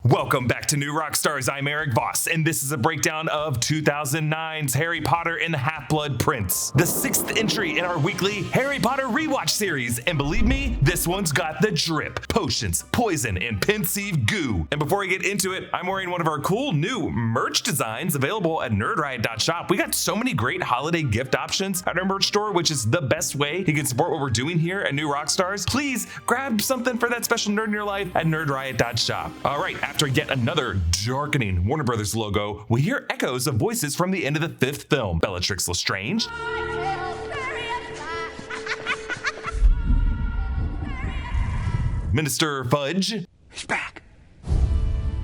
Welcome back to New Rockstars. I'm Erik Voss, and this is a breakdown of 2009's Harry Potter and the Half-Blood Prince, the 6th entry in our weekly Harry Potter Rewatch series. And believe me, this one's got the drip, potions, poison, and Pensieve goo. And before I get into it, I'm wearing one of our cool new merch designs available at nerdriot.shop. We got so many great holiday gift options at our merch store, which is the best way you can support what we're doing here at New Rockstars. Please grab something for that special nerd in your life at nerdriot.shop. All right, after yet another darkening Warner Brothers logo, we hear echoes of voices from the end of the 5th film. Bellatrix Lestrange, Minister Fudge, He's back.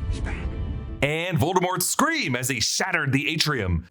He's back. and Voldemort's scream as he shattered the atrium.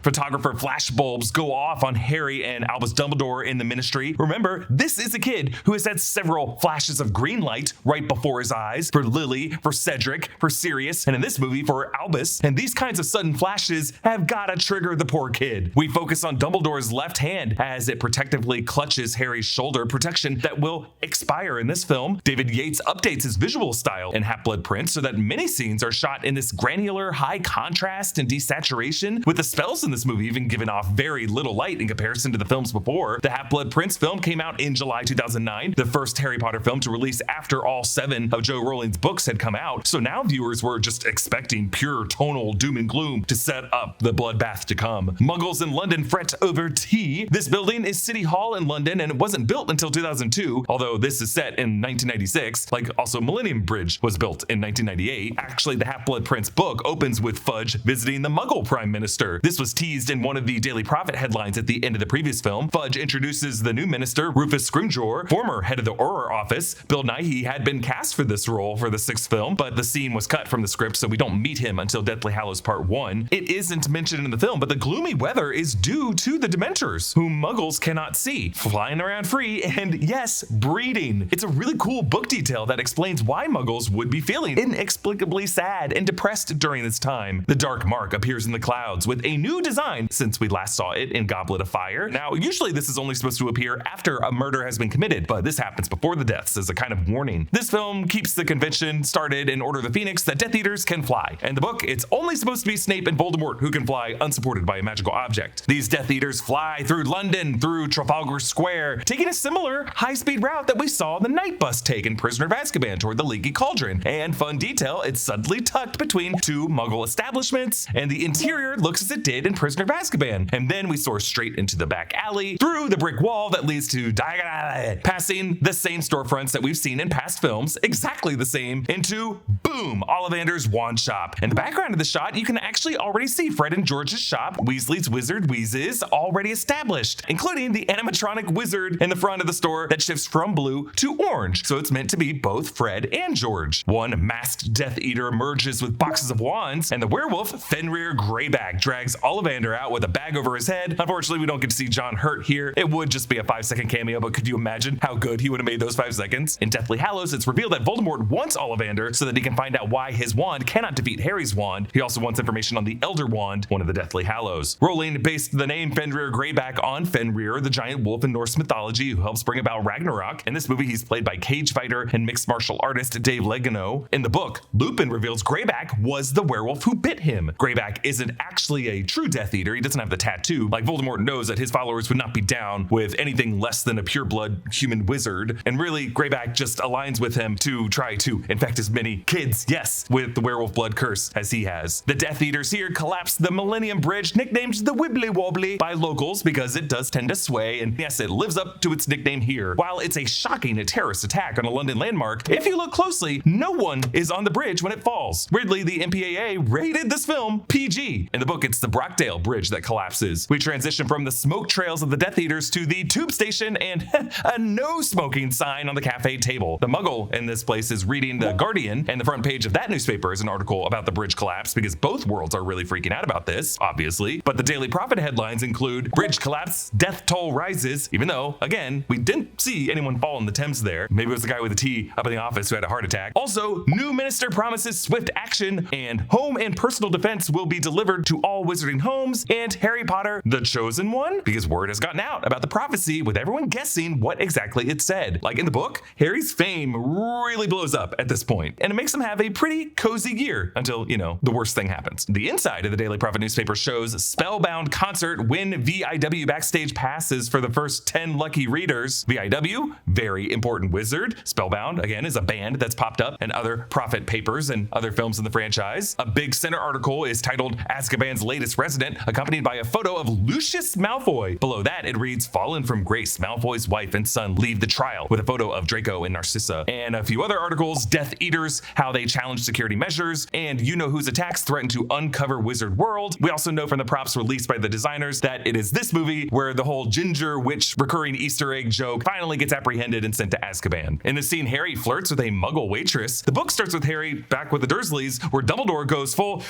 Photographer flashbulbs go off on Harry and Albus Dumbledore in the Ministry. Remember, this is a kid who has had several flashes of green light right before his eyes for Lily, for Cedric, for Sirius, and in this movie for Albus. And these kinds of sudden flashes have gotta trigger the poor kid. We focus on Dumbledore's left hand as it protectively clutches Harry's shoulder, protection that will expire in this film. David Yates updates his visual style in Half-Blood Prince so that many scenes are shot in this granular, high contrast and desaturation, with the spells in this movie even giving off very little light in comparison to the films before. The Half-Blood Prince film came out in July 2009, the first Harry Potter film to release after all 7 of Joe Rowling's books had come out. So now viewers were just expecting pure tonal doom and gloom to set up the bloodbath to come. Muggles in London fret over tea. This building is City Hall in London, and it wasn't built until 2002, although this is set in 1996, like also Millennium Bridge was built in 1998. Actually, the Half-Blood Prince book opens with Fudge visiting the Muggle Prime Minister. This was teased in one of the Daily Prophet headlines at the end of the previous film. Fudge introduces the new minister, Rufus Scrimgeour, former head of the Auror office. Bill Nighy had been cast for this role for the 6th film, but the scene was cut from the script, so we don't meet him until Deathly Hallows Part 1. It isn't mentioned in the film, but the gloomy weather is due to the Dementors, whom Muggles cannot see, flying around free, and yes, breeding. It's a really cool book detail that explains why Muggles would be feeling inexplicably sad and depressed during this time. The Dark Mark appears in the clouds with a new design since we last saw it in Goblet of Fire. Now, usually this is only supposed to appear after a murder has been committed, but this happens before the deaths as a kind of warning. This film keeps the convention started in Order of the Phoenix that Death Eaters can fly. In the book, it's only supposed to be Snape and Voldemort who can fly unsupported by a magical object. These Death Eaters fly through London, through Trafalgar Square, taking a similar high-speed route that we saw the night bus take in Prisoner of Azkaban toward the Leaky Cauldron. And fun detail, it's suddenly tucked between 2 Muggle establishments, and the interior looks as it did in Prisoner of Azkaban. And then we soar straight into the back alley, through the brick wall that leads to Diagon, passing the same storefronts that we've seen in past films, exactly the same, into, boom, Ollivander's wand shop. In the background of the shot, you can actually already see Fred and George's shop, Weasley's wizard Wheezes, already established, including the animatronic wizard in the front of the store that shifts from blue to orange. So it's meant to be both Fred and George. One masked Death Eater emerges with boxes of wands, and the werewolf, Fenrir Greyback, drags Ollivander out with a bag over his head. Unfortunately, we don't get to see John hurt here. It would just be a 5-second cameo, but could you imagine how good he would have made those 5 seconds? In Deathly Hallows, it's revealed that Voldemort wants Ollivander so that he can find out why his wand cannot defeat Harry's wand. He also wants information on the Elder Wand, one of the Deathly Hallows. Rowling based the name Fenrir Greyback on Fenrir, the giant wolf in Norse mythology who helps bring about Ragnarok. In this movie, he's played by cage fighter and mixed martial artist Dave Legano. In the book, Lupin reveals Greyback was the werewolf who bit him. Greyback isn't actually a true Death Eater. He doesn't have the tattoo. Like Voldemort knows that his followers would not be down with anything less than a pure-blood human wizard, and really Greyback just aligns with him to try to infect as many kids, yes, with the werewolf blood curse as he has. The Death Eaters here collapse the Millennium Bridge, nicknamed the Wibbly Wobbly by locals because it does tend to sway, and yes, it lives up to its nickname here. While it's a shocking terrorist attack on a London landmark, if you look closely, no one is on the bridge when it falls. Weirdly, the MPAA rated this film PG. In the book, it's the Brockdale Bridge that collapses. We transition from the smoke trails of the Death Eaters to the tube station and a no smoking sign on the cafe table. The Muggle in this place is reading The Guardian, and the front page of that newspaper is an article about the bridge collapse because both worlds are really freaking out about this, obviously. But the Daily Prophet headlines include bridge collapse, death toll rises, even though, again, we didn't see anyone fall in the Thames there. Maybe it was the guy with the tea up in the office who had a heart attack. Also, new minister promises swift action, and home and personal defense will be delivered to all wizarding homes Holmes, and Harry Potter, the Chosen One, because word has gotten out about the prophecy with everyone guessing what exactly it said. Like in the book, Harry's fame really blows up at this point, and it makes him have a pretty cozy year until, the worst thing happens. The inside of the Daily Prophet newspaper shows Spellbound concert win VIW backstage passes for the first 10 lucky readers. VIW, very important wizard. Spellbound, again, is a band that's popped up in other Prophet papers and other films in the franchise. A big center article is titled Azkaban's Latest Resident, accompanied by a photo of Lucius Malfoy. Below that, it reads, Fallen from Grace, Malfoy's wife and son leave the trial, with a photo of Draco and Narcissa. And a few other articles, Death Eaters, how they challenge security measures, and You-Know-Who's attacks threaten to uncover Wizard World. We also know from the props released by the designers that it is this movie where the whole ginger witch recurring Easter egg joke finally gets apprehended and sent to Azkaban. In the scene, Harry flirts with a muggle waitress. The book starts with Harry back with the Dursleys, where Dumbledore goes full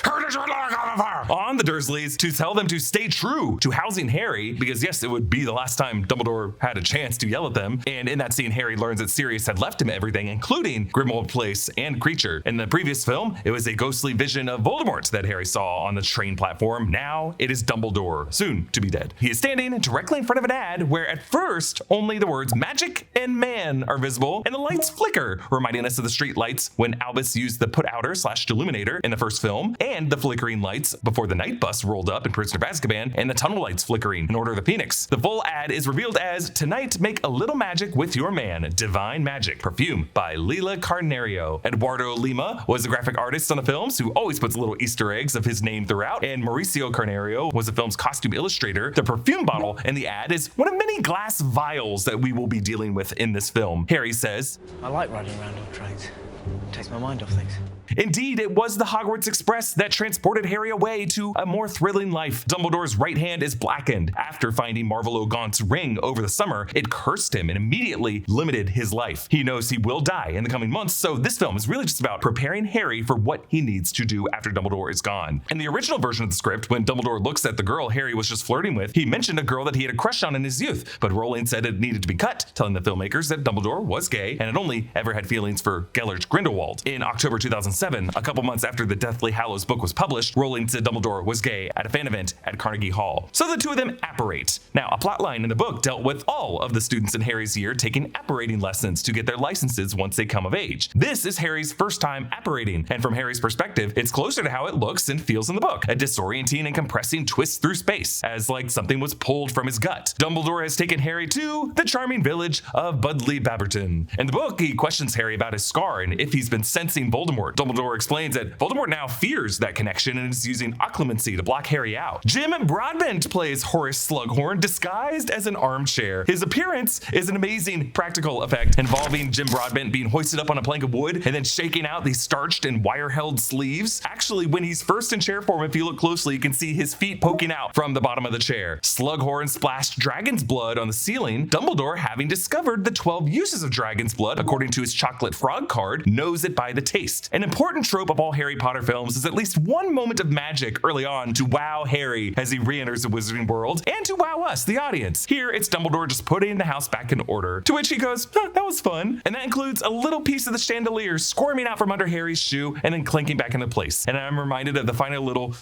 on the Dursleys to tell them to stay true to housing Harry, because yes, it would be the last time Dumbledore had a chance to yell at them. And in that scene, Harry learns that Sirius had left him everything, including Grimmauld Place and Creature. In the previous film, it was a ghostly vision of Voldemort that Harry saw on the train platform. Now it is Dumbledore, soon to be dead. He is standing directly in front of an ad where at first only the words magic and man are visible, and the lights flicker, reminding us of the street lights when Albus used the put-outer/deluminator in the first film, and the flickering lights before the night bus rolled up in Prisoner of Azkaban, and the tunnel lights flickering in Order of the Phoenix. The full ad is revealed as Tonight Make a Little Magic with Your Man, Divine Magic, perfume by Lila Carnerio. Eduardo Lima was the graphic artist on the films, who always puts little Easter eggs of his name throughout, and Mauricio Carnerio was the film's costume illustrator. The perfume bottle in the ad is one of many glass vials that we will be dealing with in this film. Harry says, I like riding around on trains. It takes my mind off things. Indeed, it was the Hogwarts Express that transported Harry away to a more thrilling life. Dumbledore's right hand is blackened. After finding Marvolo Gaunt's ring over the summer, it cursed him and immediately limited his life. He knows he will die in the coming months, so this film is really just about preparing Harry for what he needs to do after Dumbledore is gone. In the original version of the script, when Dumbledore looks at the girl Harry was just flirting with, he mentioned a girl that he had a crush on in his youth, but Rowling said it needed to be cut, telling the filmmakers that Dumbledore was gay and had only ever had feelings for Gellert Grindelwald. In October 2007, a couple months after the Deathly Hallows book was published, Rowling said Dumbledore was gay at a fan event at Carnegie Hall. So the two of them apparate. Now, a plotline in the book dealt with all of the students in Harry's year taking apparating lessons to get their licenses once they come of age. This is Harry's first time apparating, and from Harry's perspective, it's closer to how it looks and feels in the book, a disorienting and compressing twist through space, as like something was pulled from his gut. Dumbledore has taken Harry to the charming village of Budleigh Babberton. In the book, he questions Harry about his scar and if he's been sensing Voldemort. Dumbledore explains that Voldemort now fears that connection and is using occlumency to block Harry out. Jim Broadbent plays Horace Slughorn disguised as an armchair. His appearance is an amazing practical effect involving Jim Broadbent being hoisted up on a plank of wood and then shaking out these starched and wire-held sleeves. Actually, when he's first in chair form, if you look closely, you can see his feet poking out from the bottom of the chair. Slughorn splashed dragon's blood on the ceiling. Dumbledore, having discovered the 12 uses of dragon's blood, according to his chocolate frog card, knows it by the taste. An important trope of all Harry Potter films is at least one moment of magic early on to wow Harry as he re-enters the wizarding world, and to wow us, the audience. Here, it's Dumbledore just putting the house back in order, to which he goes, that was fun. And that includes a little piece of the chandelier squirming out from under Harry's shoe and then clinking back into place. And I'm reminded of the final little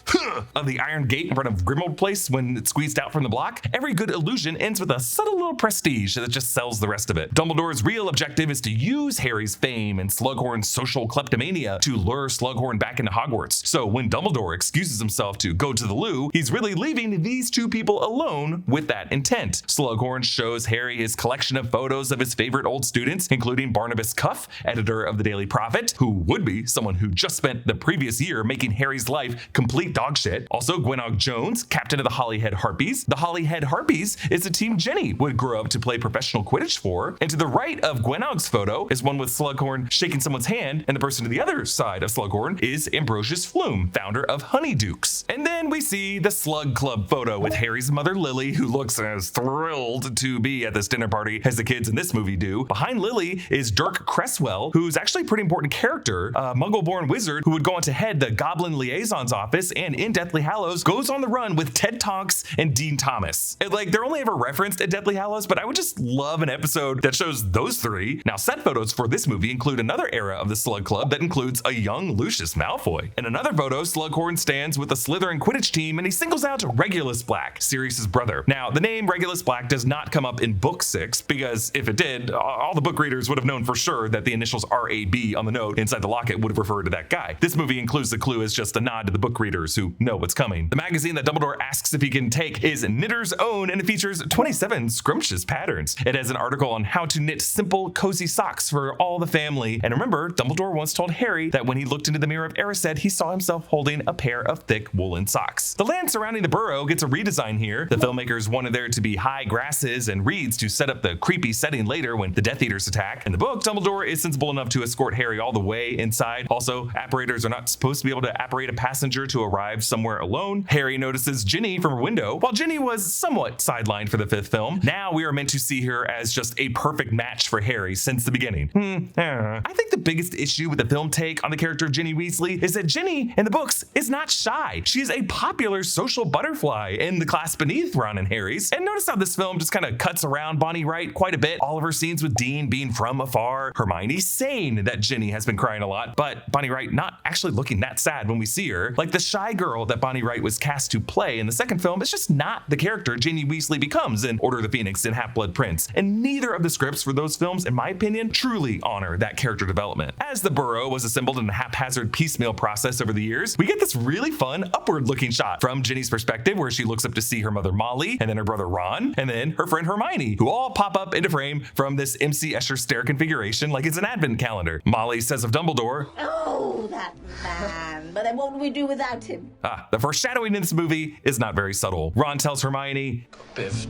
of the iron gate in front of Grimmauld Place when it's squeezed out from the block. Every good illusion ends with a subtle little prestige that just sells the rest of it. Dumbledore's real objective is to use Harry's fame and Slughorn's social kleptomania to lure Slughorn back into Hogwarts. So when Dumbledore excuses himself to go to the loo, he's really leaving these two people alone with that intent. Slughorn shows Harry his collection of photos of his favorite old students, including Barnabas Cuff, editor of the Daily Prophet, who would be someone who just spent the previous year making Harry's life complete dog shit. Also, Gwenog Jones, captain of the Holyhead Harpies. The Holyhead Harpies is a team Jenny would grow up to play professional Quidditch for. And to the right of Gwenog's photo is one with Slughorn shaking someone's hand, and the person to the other side of Slughorn is Ambrosius Flume, founder of Honeydukes. And then we see the Slug Club photo with Harry's mother Lily, who looks as thrilled to be at this dinner party as the kids in this movie do. Behind Lily is Dirk Cresswell, who's actually a pretty important character, a Muggle-born wizard who would go on to head the Goblin Liaison's office, and in Deathly Hallows goes on the run with Ted Tonks and Dean Thomas. And, like, they're only ever referenced at Deathly Hallows, but I would just love an episode that shows those three. Now, set photos for this movie include another era of the Slug Club that includes a young Lucius Malfoy. In another photo, Slughorn stands with the Slytherin Quidditch team and he singles out Regulus Black, Sirius's brother. Now, the name Regulus Black does not come up in book 6 because if it did, all the book readers would have known for sure that the initials RAB on the note inside the locket would have referred to that guy. This movie includes the clue as just a nod to the book readers who know what's coming. The magazine that Dumbledore asks if he can take is Knitter's Own, and it features 27 scrumptious patterns. It has an article on how to knit simple, cozy socks for all the family. And remember, Dumbledore once told Harry that when he looked into the mirror of Erised, he saw himself holding a pair of thick woolen socks. The land surrounding the Burrow gets a redesign here. The filmmakers wanted there to be high grasses and reeds to set up the creepy setting later when the Death Eaters attack. In the book, Dumbledore is sensible enough to escort Harry all the way inside. Also, apparators are not supposed to be able to apparate a passenger to arrive somewhere alone. Harry notices Ginny from her window. While Ginny was somewhat sidelined for the 5th film, now we are meant to see her as just a perfect match for Harry since the beginning. I think the biggest issue with the film take on the character of Ginny Weasley is that Ginny in the books is not shy. She is a popular social butterfly in the class beneath Ron and Harry's. And notice how this film just kind of cuts around Bonnie Wright quite a bit. All of her scenes with Dean being from afar, Hermione saying that Ginny has been crying a lot, but Bonnie Wright not actually looking that sad when we see her. Like the shy girl that Bonnie Wright was cast to play in the second film is just not the character Ginny Weasley becomes in Order of the Phoenix and Half-Blood Prince. And neither of the scripts for those films, in my opinion, truly honor that character development. As the Burrow was assembled in a haphazard piecemeal process over the years, we get this really fun upward-looking shot from Ginny's perspective where she looks up to see her mother Molly, and then her brother Ron, and then her friend Hermione, who all pop up into frame from this MC Escher stair configuration like it's an advent calendar. Molly says of Dumbledore, "Oh, that man. But then what would we do without him?" The foreshadowing in this movie is not very subtle. Ron tells Hermione, Bit of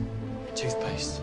toothpaste.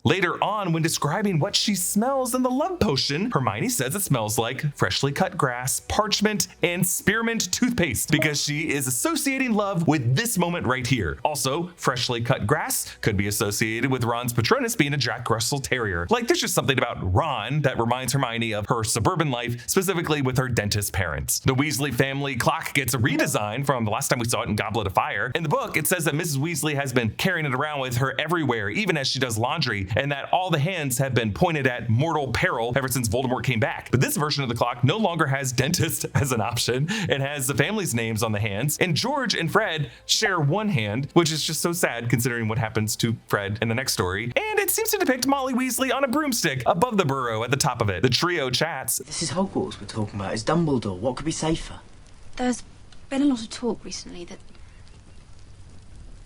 later on, when describing what she smells in the love potion, Hermione says it smells like freshly cut grass, parchment, and spearmint toothpaste because she is associating love with this moment right here. Also, freshly cut grass could be associated with Ron's Patronus being a Jack Russell Terrier. Like, there's just something about Ron that reminds Hermione of her suburban life, specifically with her dentist parents. The Weasley family clock gets a redesign from the last time we saw it in Goblet of Fire. In the book, it says that Mrs. Weasley has been carrying it around with her everywhere, even as she does laundry, and that all the hands have been pointed at mortal peril ever since Voldemort came back. But this version of the clock no longer has dentist as an option. It has the family's names on the hands, and George and Fred share one hand, which is just so sad considering what happens to Fred in the next story. And it seems to depict Molly Weasley on a broomstick above the Burrow at the top of it. The trio chats. This is Hogwarts we're talking about. It's Dumbledore. What could be safer? There's been a lot of talk recently that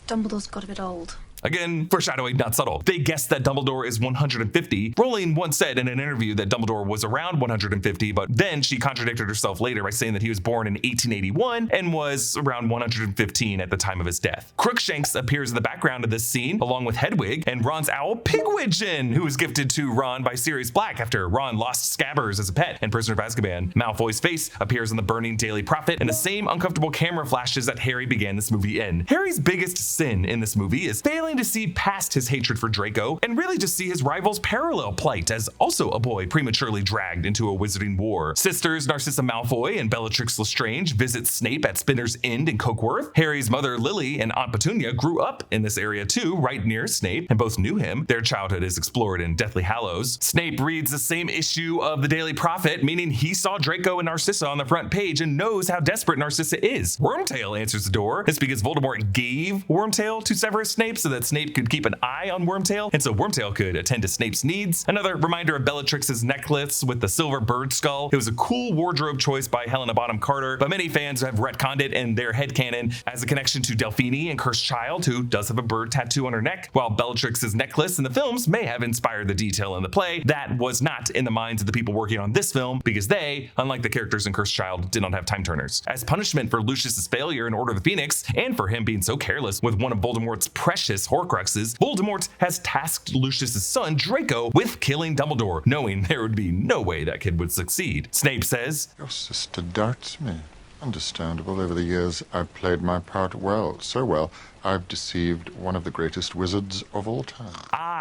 Dumbledore's got a bit old. Again, foreshadowing not subtle. They guessed that Dumbledore is 150. Rowling once said in an interview that Dumbledore was around 150, but then she contradicted herself later by saying that he was born in 1881 and was around 115 at the time of his death. Crookshanks appears in the background of this scene, along with Hedwig and Ron's owl Pigwidgeon, who was gifted to Ron by Sirius Black after Ron lost Scabbers as a pet in Prisoner of Azkaban. Malfoy's face appears in the burning Daily Prophet, and the same uncomfortable camera flashes that Harry began this movie in. Harry's biggest sin in this movie is failing to see past his hatred for Draco and really just see his rival's parallel plight as also a boy prematurely dragged into a wizarding war. Sisters Narcissa Malfoy and Bellatrix Lestrange visit Snape at Spinner's End in Cokeworth. Harry's mother Lily and Aunt Petunia grew up in this area too, right near Snape, and both knew him. Their childhood is explored in Deathly Hallows. Snape reads the same issue of the Daily Prophet, meaning he saw Draco and Narcissa on the front page and knows how desperate Narcissa is. Wormtail answers the door. It's because Voldemort gave Wormtail to Severus Snape so that Snape could keep an eye on Wormtail, and so Wormtail could attend to Snape's needs. Another reminder of Bellatrix's necklace with the silver bird skull. It was a cool wardrobe choice by Helena Bonham Carter, but many fans have retconned it in their headcanon as a connection to Delphine and Cursed Child, who does have a bird tattoo on her neck. While Bellatrix's necklace in the films may have inspired the detail in the play, that was not in the minds of the people working on this film because they, unlike the characters in Cursed Child, did not have time turners. As punishment for Lucius's failure in Order of the Phoenix, and for him being so careless with one of Voldemort's precious Horcruxes, Voldemort has tasked Lucius's son Draco with killing Dumbledore, knowing there would be no way that kid would succeed. Snape says, "Your sister doubts me. Understandable. Over the years, I've played my part well. So well, I've deceived one of the greatest wizards of all time."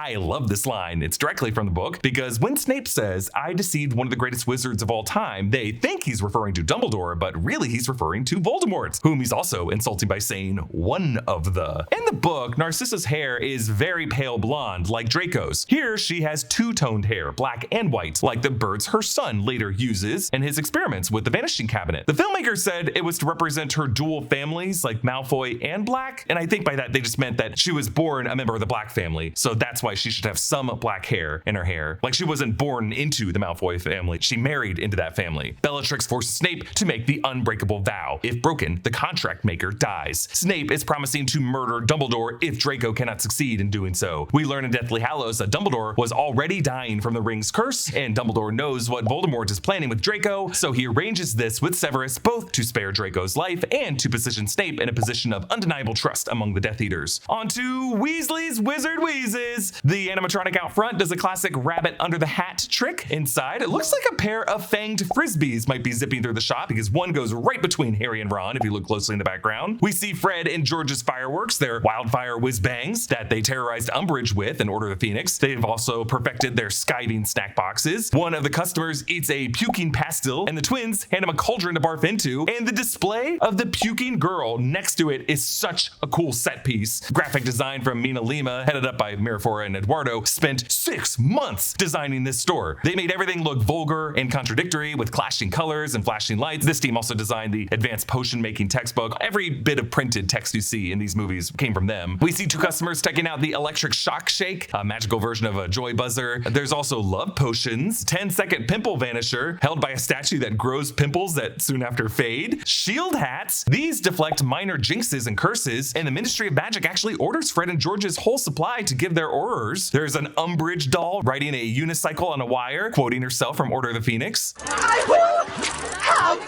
I love this line. It's directly from the book because when Snape says, "I deceived one of the greatest wizards of all time," they think he's referring to Dumbledore, but really he's referring to Voldemort, whom he's also insulting by saying one of the. In the book, Narcissa's hair is very pale blonde, like Draco's. Here, she has two-toned hair, black and white, like the birds her son later uses in his experiments with the Vanishing Cabinet. The filmmaker said it was to represent her dual families, like Malfoy and Black, and I think by that they just meant that she was born a member of the Black family, so that's why she should have some black hair in her hair. Like she wasn't born into the Malfoy family, she married into that family. Bellatrix forces Snape to make the Unbreakable Vow. If broken, the contract maker dies. Snape is promising to murder Dumbledore if Draco cannot succeed in doing so. We learn in Deathly Hallows that Dumbledore was already dying from the ring's curse, and Dumbledore knows what Voldemort is planning with Draco, so he arranges this with Severus both to spare Draco's life and to position Snape in a position of undeniable trust among the Death Eaters. On to Weasley's Wizard Wheezes. The animatronic out front does a classic rabbit under the hat trick. Inside, it looks like a pair of fanged frisbees might be zipping through the shop because one goes right between Harry and Ron if you look closely in the background. We see Fred and George's fireworks, their wildfire whiz-bangs that they terrorized Umbridge with in Order of the Phoenix. They've also perfected their skiving snack boxes. One of the customers eats a puking pastil, and the twins hand him a cauldron to barf into, and the display of the puking girl next to it is such a cool set piece. Graphic design from Mina Lima, headed up by Mirafora and Eduardo, spent 6 months designing this store. They made everything look vulgar and contradictory with clashing colors and flashing lights. This team also designed the advanced potion making textbook. Every bit of printed text you see in these movies came from them. We see two customers checking out the electric shock shake, a magical version of a joy buzzer. There's also love potions, 10-second pimple vanisher held by a statue that grows pimples that soon after fade, shield hats. These deflect minor jinxes and curses, and the Ministry of Magic actually orders Fred and George's whole supply to give their Aurors. There's an Umbridge doll riding a unicycle on a wire, quoting herself from Order of the Phoenix. I will have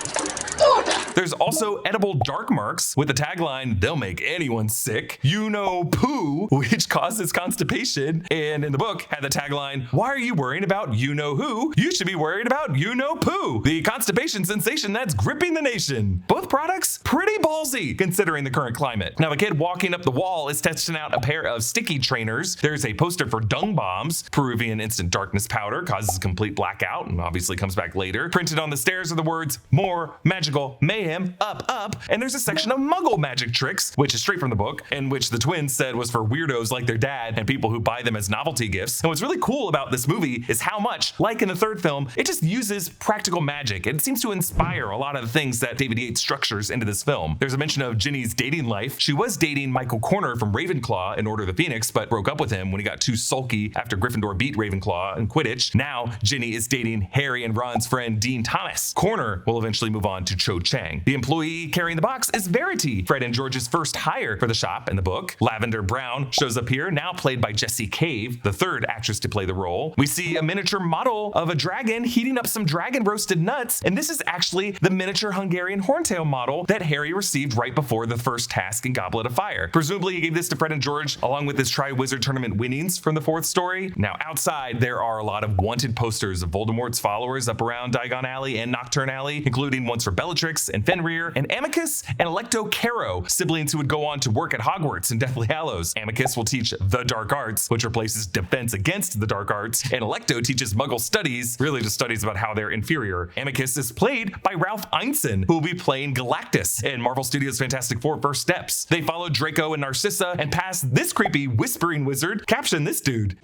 order! There's also edible dark marks with the tagline, "They'll make anyone sick. You know poo," which causes constipation. And in the book had the tagline, "Why are you worrying about you know who? You should be worried about you know poo, the constipation sensation that's gripping the nation." Both products pretty ballsy considering the current climate. Now the kid walking up the wall is testing out a pair of sticky trainers. There's a poster for dung bombs. Peruvian instant darkness powder causes a complete blackout and obviously comes back later. Printed on the stairs are the words, "More magical mayhem, up, up." And there's a section of muggle magic tricks, which is straight from the book, and which the twins said was for weirdos like their dad and people who buy them as novelty gifts. And what's really cool about this movie is how much, like in the third film, it just uses practical magic. It seems to inspire a lot of the things that David Yates structures into this film. There's a mention of Ginny's dating life. She was dating Michael Corner from Ravenclaw in Order of the Phoenix, but broke up with him when he got too sulky after Gryffindor beat Ravenclaw in Quidditch. Now, Ginny is dating Harry and Ron's friend Dean Thomas. Corner will eventually move on to Cho Chang. The employee carrying the box is Verity, Fred and George's first hire for the shop in the book. Lavender Brown shows up here, now played by Jessie Cave, the third actress to play the role. We see a miniature model of a dragon heating up some dragon roasted nuts, and this is actually the miniature Hungarian horntail model that Harry received right before the first task in Goblet of Fire. Presumably he gave this to Fred and George along with his Tri-Wizard Tournament winnings from the fourth story. Now outside there are a lot of wanted posters of Voldemort's followers up around Diagon Alley and Nocturne Alley, including ones for Bellatrix and Fenrir and Amicus and Electo Caro, siblings who would go on to work at Hogwarts in Deathly Hallows. Amicus will teach the dark arts, which replaces defense against the dark arts, and Electo teaches Muggle studies, really just studies about how they're inferior. Amicus is played by Ralph Ineson, who will be playing Galactus in Marvel Studios' Fantastic Four First Steps. They follow Draco and Narcissa and pass this creepy whispering wizard. Caption this dude.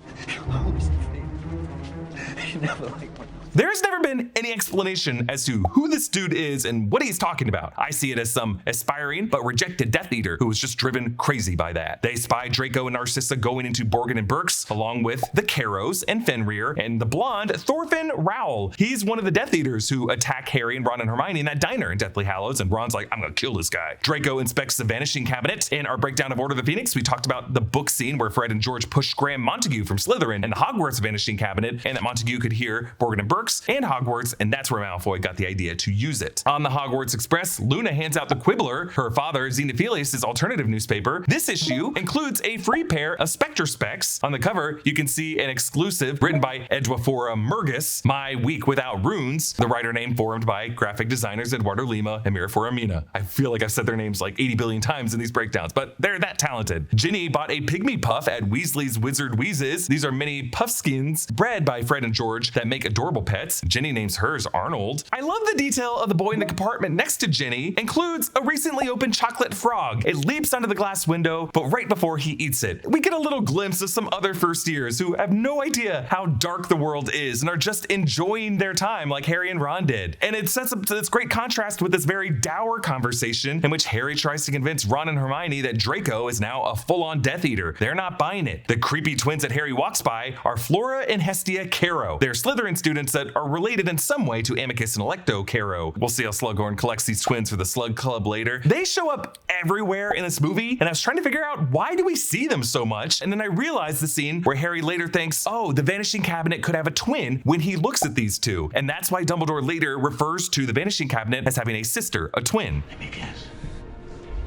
You never liked one. There's never been any explanation as to who this dude is and what he's talking about. I see it as some aspiring but rejected Death Eater who was just driven crazy by that. They spy Draco and Narcissa going into Borgin and Burkes, along with the Caros and Fenrir and the blonde Thorfinn Rowell. He's one of the Death Eaters who attack Harry and Ron and Hermione in that diner in Deathly Hallows, and Ron's like, "I'm gonna kill this guy." Draco inspects the Vanishing Cabinet. In our breakdown of Order of the Phoenix, we talked about the book scene where Fred and George pushed Graham Montague from Slytherin and the Hogwarts Vanishing Cabinet, and that Montague could hear Borgin and Burkes Burkes and Hogwarts, and that's where Malfoy got the idea to use it. On the Hogwarts Express, Luna hands out the Quibbler, her father Xenophilius' alternative newspaper. This issue includes a free pair of Spectre Specs. On the cover, you can see an exclusive written by Edwafora Murgis, My Week Without Runes, the writer name formed by graphic designers Eduardo Lima and Mirafora Mina. I feel like I've said their names like 80 billion times in these breakdowns, but they're that talented. Ginny bought a pygmy puff at Weasley's Wizard Wheezes. These are mini puffskins bred by Fred and George that make adorable pets. Ginny names hers Arnold. I love the detail of the boy in the compartment next to Ginny includes a recently opened chocolate frog. It leaps onto the glass window, but right before he eats it, we get a little glimpse of some other first years who have no idea how dark the world is and are just enjoying their time like Harry and Ron did. And it sets up this great contrast with this very dour conversation in which Harry tries to convince Ron and Hermione that Draco is now a full-on Death Eater. They're not buying it. The creepy twins that Harry walks by are Flora and Hestia Caro. They're Slytherin students that are related in some way to Amicus and Electo Caro. We'll see how Slughorn collects these twins for the Slug Club later. They show up everywhere in this movie, and I was trying to figure out why do we see them so much, and then I realized the scene where Harry later thinks, oh, the Vanishing Cabinet could have a twin when he looks at these two, and that's why Dumbledore later refers to the Vanishing Cabinet as having a sister, a twin. Let me guess.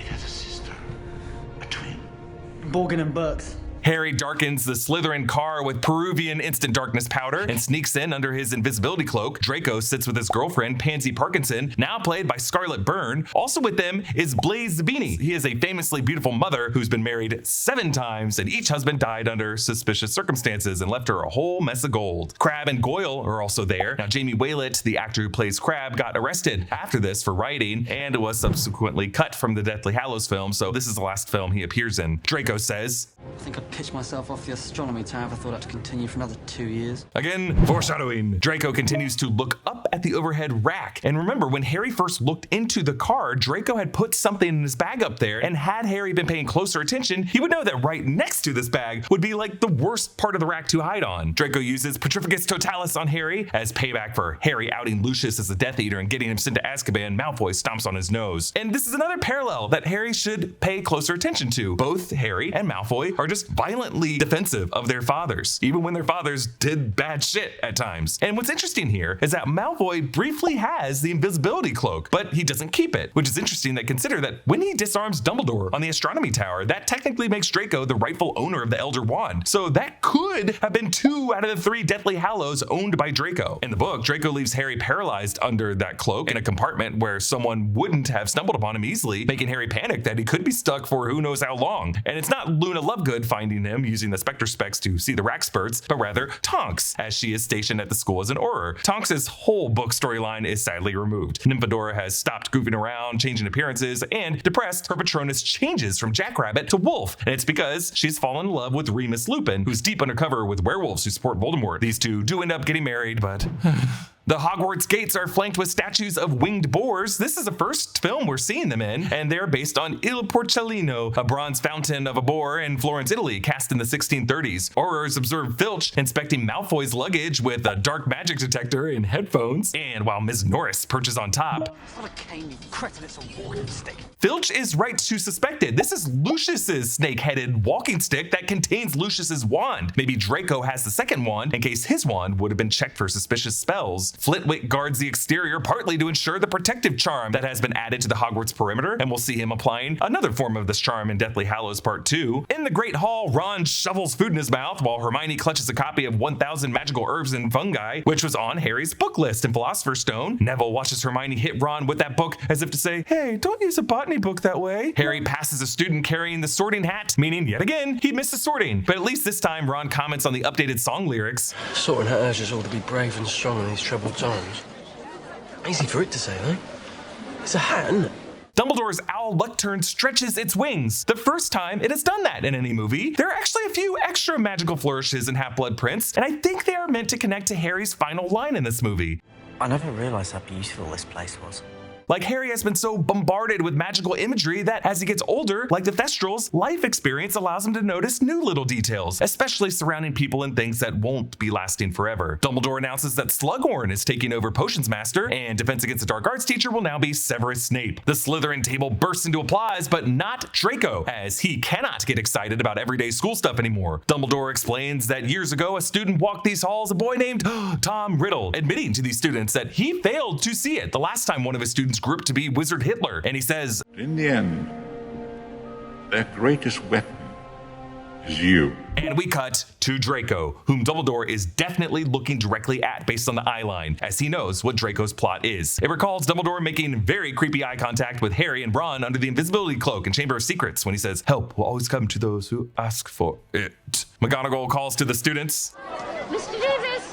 It has a sister. A twin. Borgin and Burkes. Harry darkens the Slytherin car with Peruvian instant darkness powder and sneaks in under his invisibility cloak. Draco sits with his girlfriend, Pansy Parkinson, now played by Scarlett Byrne. Also with them is Blaise Zabini. He is a famously beautiful mother who's been married 7 times, and each husband died under suspicious circumstances and left her a whole mess of gold. Crabbe and Goyle are also there. Now, Jamie Waylett, the actor who plays Crabbe, got arrested after this for writing and was subsequently cut from the Deathly Hallows film, so this is the last film he appears in. Draco says, I think I'd pitch myself off the Astronomy Tower if I thought I'd continue for another 2 years. Again, foreshadowing. Draco continues to look up at the overhead rack. And remember, when Harry first looked into the car, Draco had put something in his bag up there, and had Harry been paying closer attention, he would know that right next to this bag would be like the worst part of the rack to hide on. Draco uses Petrificus Totalis on Harry as payback for Harry outing Lucius as a Death Eater and getting him sent to Azkaban. Malfoy stomps on his nose. And this is another parallel that Harry should pay closer attention to. Both Harry and Malfoy are just violently defensive of their fathers, even when their fathers did bad shit at times. And what's interesting here is that Malfoy briefly has the invisibility cloak, but he doesn't keep it, which is interesting that consider that when he disarms Dumbledore on the Astronomy Tower, that technically makes Draco the rightful owner of the Elder Wand. So that could have been 2 out of the 3 Deathly Hallows owned by Draco. In the book, Draco leaves Harry paralyzed under that cloak in a compartment where someone wouldn't have stumbled upon him easily, making Harry panic that he could be stuck for who knows how long. And it's not Luna Lovegood finding him using the Spectre Specs to see the rack spurts, but rather Tonks, as she is stationed at the school as an Auror. Tonks' whole book storyline is sadly removed. Nymphadora has stopped goofing around, changing appearances, and depressed, her Patronus changes from Jackrabbit to Wolf, and it's because she's fallen in love with Remus Lupin, who's deep undercover with werewolves who support Voldemort. These two do end up getting married, but the Hogwarts gates are flanked with statues of winged boars. This is the first film we're seeing them in, and they're based on Il Porcellino, a bronze fountain of a boar in Florence, Italy, cast in the 1630s. Aurors observe Filch inspecting Malfoy's luggage with a dark magic detector and headphones, and while Ms. Norris perches on top, It's not a cane, you cretin, it's a walking stick. Filch is right to suspect it. This is Lucius's snake-headed walking stick that contains Lucius's wand. Maybe Draco has the second wand in case his wand would have been checked for suspicious spells. Flitwick guards the exterior partly to ensure the protective charm that has been added to the Hogwarts perimeter, and we'll see him applying another form of this charm in Deathly Hallows Part 2. In the Great Hall, Ron shovels food in his mouth while Hermione clutches a copy of 1000 Magical Herbs and Fungi, which was on Harry's book list in Philosopher's Stone. Neville watches Hermione hit Ron with that book as if to say, hey, don't use a botany book that way. Harry passes a student carrying the sorting hat, meaning yet again, he missed the sorting. But at least this time, Ron comments on the updated song lyrics. Sorting hat urges all to be brave and strong in these troubled times. Easy for it to say, though. It's a hat, isn't it? Dumbledore's owl lectern stretches its wings. The first time it has done that in any movie. There are actually a few extra magical flourishes in Half-Blood Prince, and I think they are meant to connect to Harry's final line in this movie. I never realised how beautiful this place was. Like Harry has been so bombarded with magical imagery that as he gets older, like the Thestrals, life experience allows him to notice new little details, especially surrounding people and things that won't be lasting forever. Dumbledore announces that Slughorn is taking over Potions Master, and Defense Against the Dark Arts teacher will now be Severus Snape. The Slytherin table bursts into applause, but not Draco, as he cannot get excited about everyday school stuff anymore. Dumbledore explains that years ago, a student walked these halls, a boy named Tom Riddle, admitting to these students that he failed to see it the last time one of his students grew up to be Wizard Hitler, and he says, In the end, their greatest weapon is you. And we cut to Draco, whom Dumbledore is definitely looking directly at based on the eye line, as he knows what Draco's plot is. It recalls Dumbledore making very creepy eye contact with Harry and Ron under the invisibility cloak in Chamber of Secrets when he says, "Help will always come to those who ask for it." McGonagall calls to the students, Mr. Davis!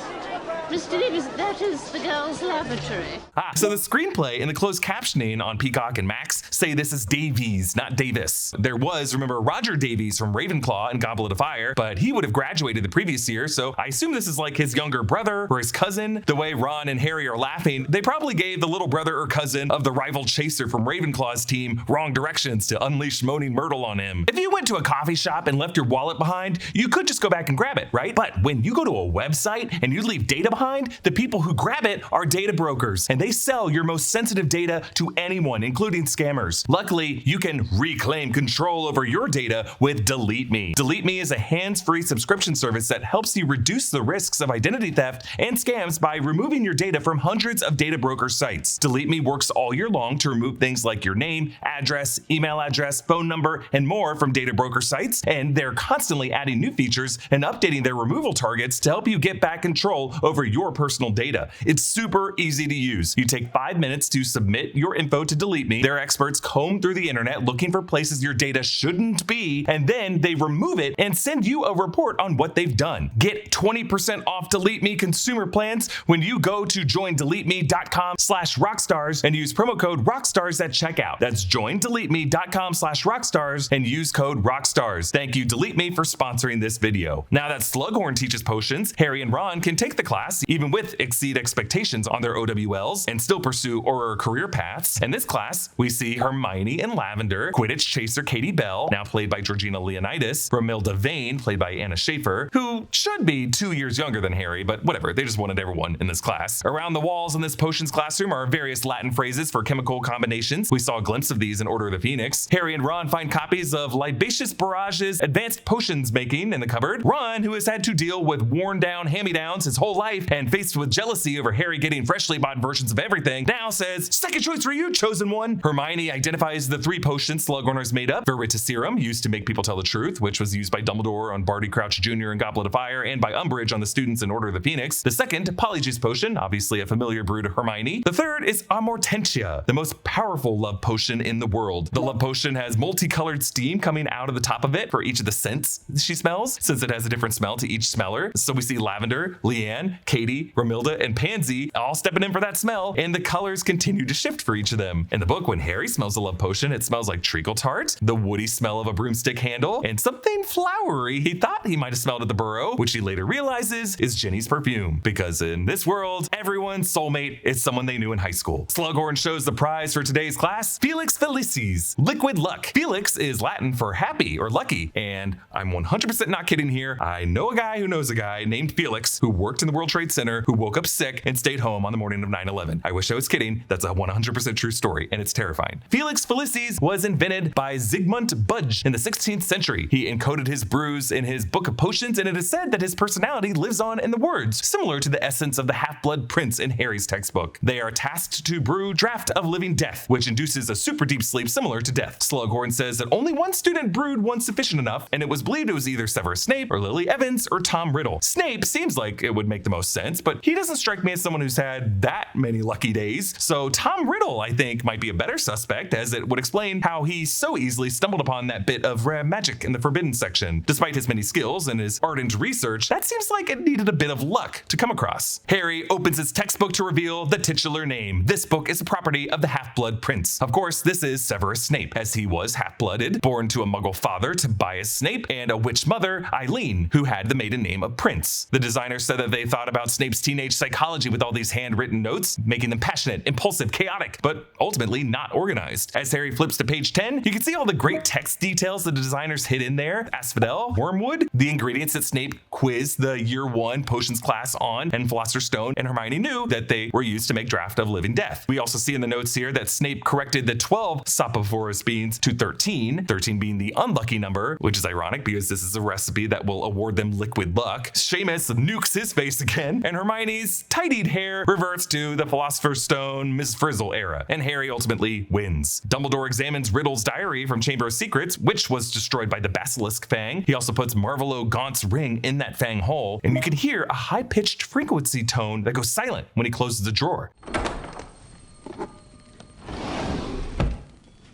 Mr. Davis, that is the girls' lavatory. So the screenplay and the closed captioning on Peacock and Max say this is Davies, not Davis. There was, remember, Roger Davies from Ravenclaw and Goblet of Fire, but he would have graduated the previous year, so I assume this is like his younger brother or his cousin. The way Ron and Harry are laughing, they probably gave the little brother or cousin of the rival chaser from Ravenclaw's team wrong directions to unleash Moaning Myrtle on him. If you went to a coffee shop and left your wallet behind, you could just go back and grab it, right? But when you go to a website and you leave data behind, the people who grab it are data brokers, and they sell your most sensitive data to anyone, including scammers. Luckily, you can reclaim control over your data with Delete Me. Delete Me is a hands-free subscription service that helps you reduce the risks of identity theft and scams by removing your data from hundreds of data broker sites. Delete Me works all year long to remove things like your name, address, email address, phone number, and more from data broker sites, and they're constantly adding new features and updating their removal targets to help you get back control over your personal data. It's super easy to use. You take 5 minutes to submit your info to Delete Me. Their experts comb through the internet looking for places your data shouldn't be, and then they remove it and send you a report on what they've done. Get 20% off Delete Me consumer plans when you go to joindeleteme.com/rockstars and use promo code rockstars at checkout. That's joindeleteme.com/rockstars and use code rockstars. Thank you, Delete Me, for sponsoring this video. Now that Slughorn teaches potions, Harry and Ron can take the class, even with exceed expectations on their OWLs, and still pursue Auror career paths. In this class, we see Hermione and Lavender, Quidditch chaser Katie Bell, now played by Georgina Leonidas, Romilda Vane, played by Anna Schaefer, who should be 2 years younger than Harry, but whatever, they just wanted everyone in this class. Around the walls in this potions classroom are various Latin phrases for chemical combinations. We saw a glimpse of these in Order of the Phoenix. Harry and Ron find copies of Libacious Barrage's Advanced Potions Making in the cupboard. Ron, who has had to deal with worn down hand-me-downs his whole life and faced with jealousy over Harry getting freshly bought versions of everything, now says, "Second choice for you, chosen one." Hermione identifies the 3 potions Slughorners made up: Veritaserum, used to make people tell the truth, which was used by Dumbledore on Barty Crouch Jr. in Goblet of Fire, and by Umbridge on the students in Order of the Phoenix. The second, Polyjuice Potion, obviously a familiar brew to Hermione. The third is Amortentia, the most powerful love potion in the world. The love potion has multicolored steam coming out of the top of it for each of the scents she smells, since it has a different smell to each smeller. So we see Lavender, Leanne, Katie, Romilda, and Pansy all stepping in for that smell, and the colors continue to shift for each of them. In the book, when Harry smells a love potion, it smells like treacle tart, the woody smell of a broomstick handle, and something flowery he thought he might have smelled at the Burrow, which he later realizes is Ginny's perfume, because in this world, everyone's soulmate is someone they knew in high school. Slughorn shows the prize for today's class, Felix Felicis, liquid luck. Felix is Latin for happy or lucky, and I'm 100% not kidding here. I know a guy who knows a guy named Felix who worked in the World Trade Center, who woke up sick and stayed home on the morning of 9/11. I wish I was kidding. That's a 100% true story, and it's terrifying. Felix Felicis was invented by Zygmunt Budge in the 16th century. He encoded his brews in his book of potions, and it is said that his personality lives on in the words, similar to the essence of the Half-Blood Prince in Harry's textbook. They are tasked to brew Draught of Living Death, which induces a super deep sleep similar to death. Slughorn says that only one student brewed one sufficient enough, and it was believed it was either Severus Snape or Lily Evans or Tom Riddle. Snape seems like it would make the most sense, but he doesn't strike me as someone who's had that many lucky days. So Tom Riddle, I think, might be a better suspect, as it would explain how he so easily stumbled upon that bit of rare magic in the forbidden section. Despite his many skills and his ardent research, that seems like it needed a bit of luck to come across. Harry opens his textbook to reveal the titular name. This book is a property of the Half-Blood Prince. Of course, this is Severus Snape, as he was half-blooded, born to a Muggle father, Tobias Snape, and a witch mother, Eileen, who had the maiden name of Prince. The designer said that they thought about about Snape's teenage psychology with all these handwritten notes, making them passionate, impulsive, chaotic, but ultimately not organized. As Harry flips to page 10, you can see all the great text details the designers hid in there. Asphodel, wormwood, the ingredients that Snape quizzed the year 1 potions class on, and Philosopher's Stone and Hermione knew that they were used to make Draught of Living Death. We also see in the notes here that Snape corrected the 12 Sophophorus beans to 13, 13 being the unlucky number, which is ironic because this is a recipe that will award them liquid luck. Seamus nukes his face again, and Hermione's tidied hair reverts to the Philosopher's Stone Miss Frizzle era, and Harry ultimately wins. Dumbledore examines Riddle's diary from Chamber of Secrets, which was destroyed by the Basilisk Fang. He also puts Marvolo Gaunt's ring in that Fang hole, and you can hear a high-pitched frequency tone that goes silent when he closes the drawer.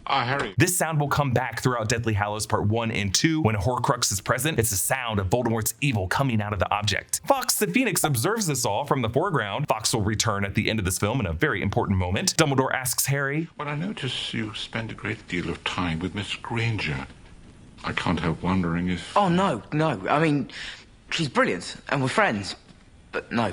Harry. This sound will come back throughout Deathly Hallows Part 1 and 2. When a Horcrux is present, it's the sound of Voldemort's evil coming out of the object. Fawkes the Phoenix observes this all from the foreground. Fawkes will return at the end of this film in a very important moment. Dumbledore asks Harry, Well, I notice you spend a great deal of time with Miss Granger. I can't help wondering if... Oh, no. I mean, she's brilliant, and we're friends. But no.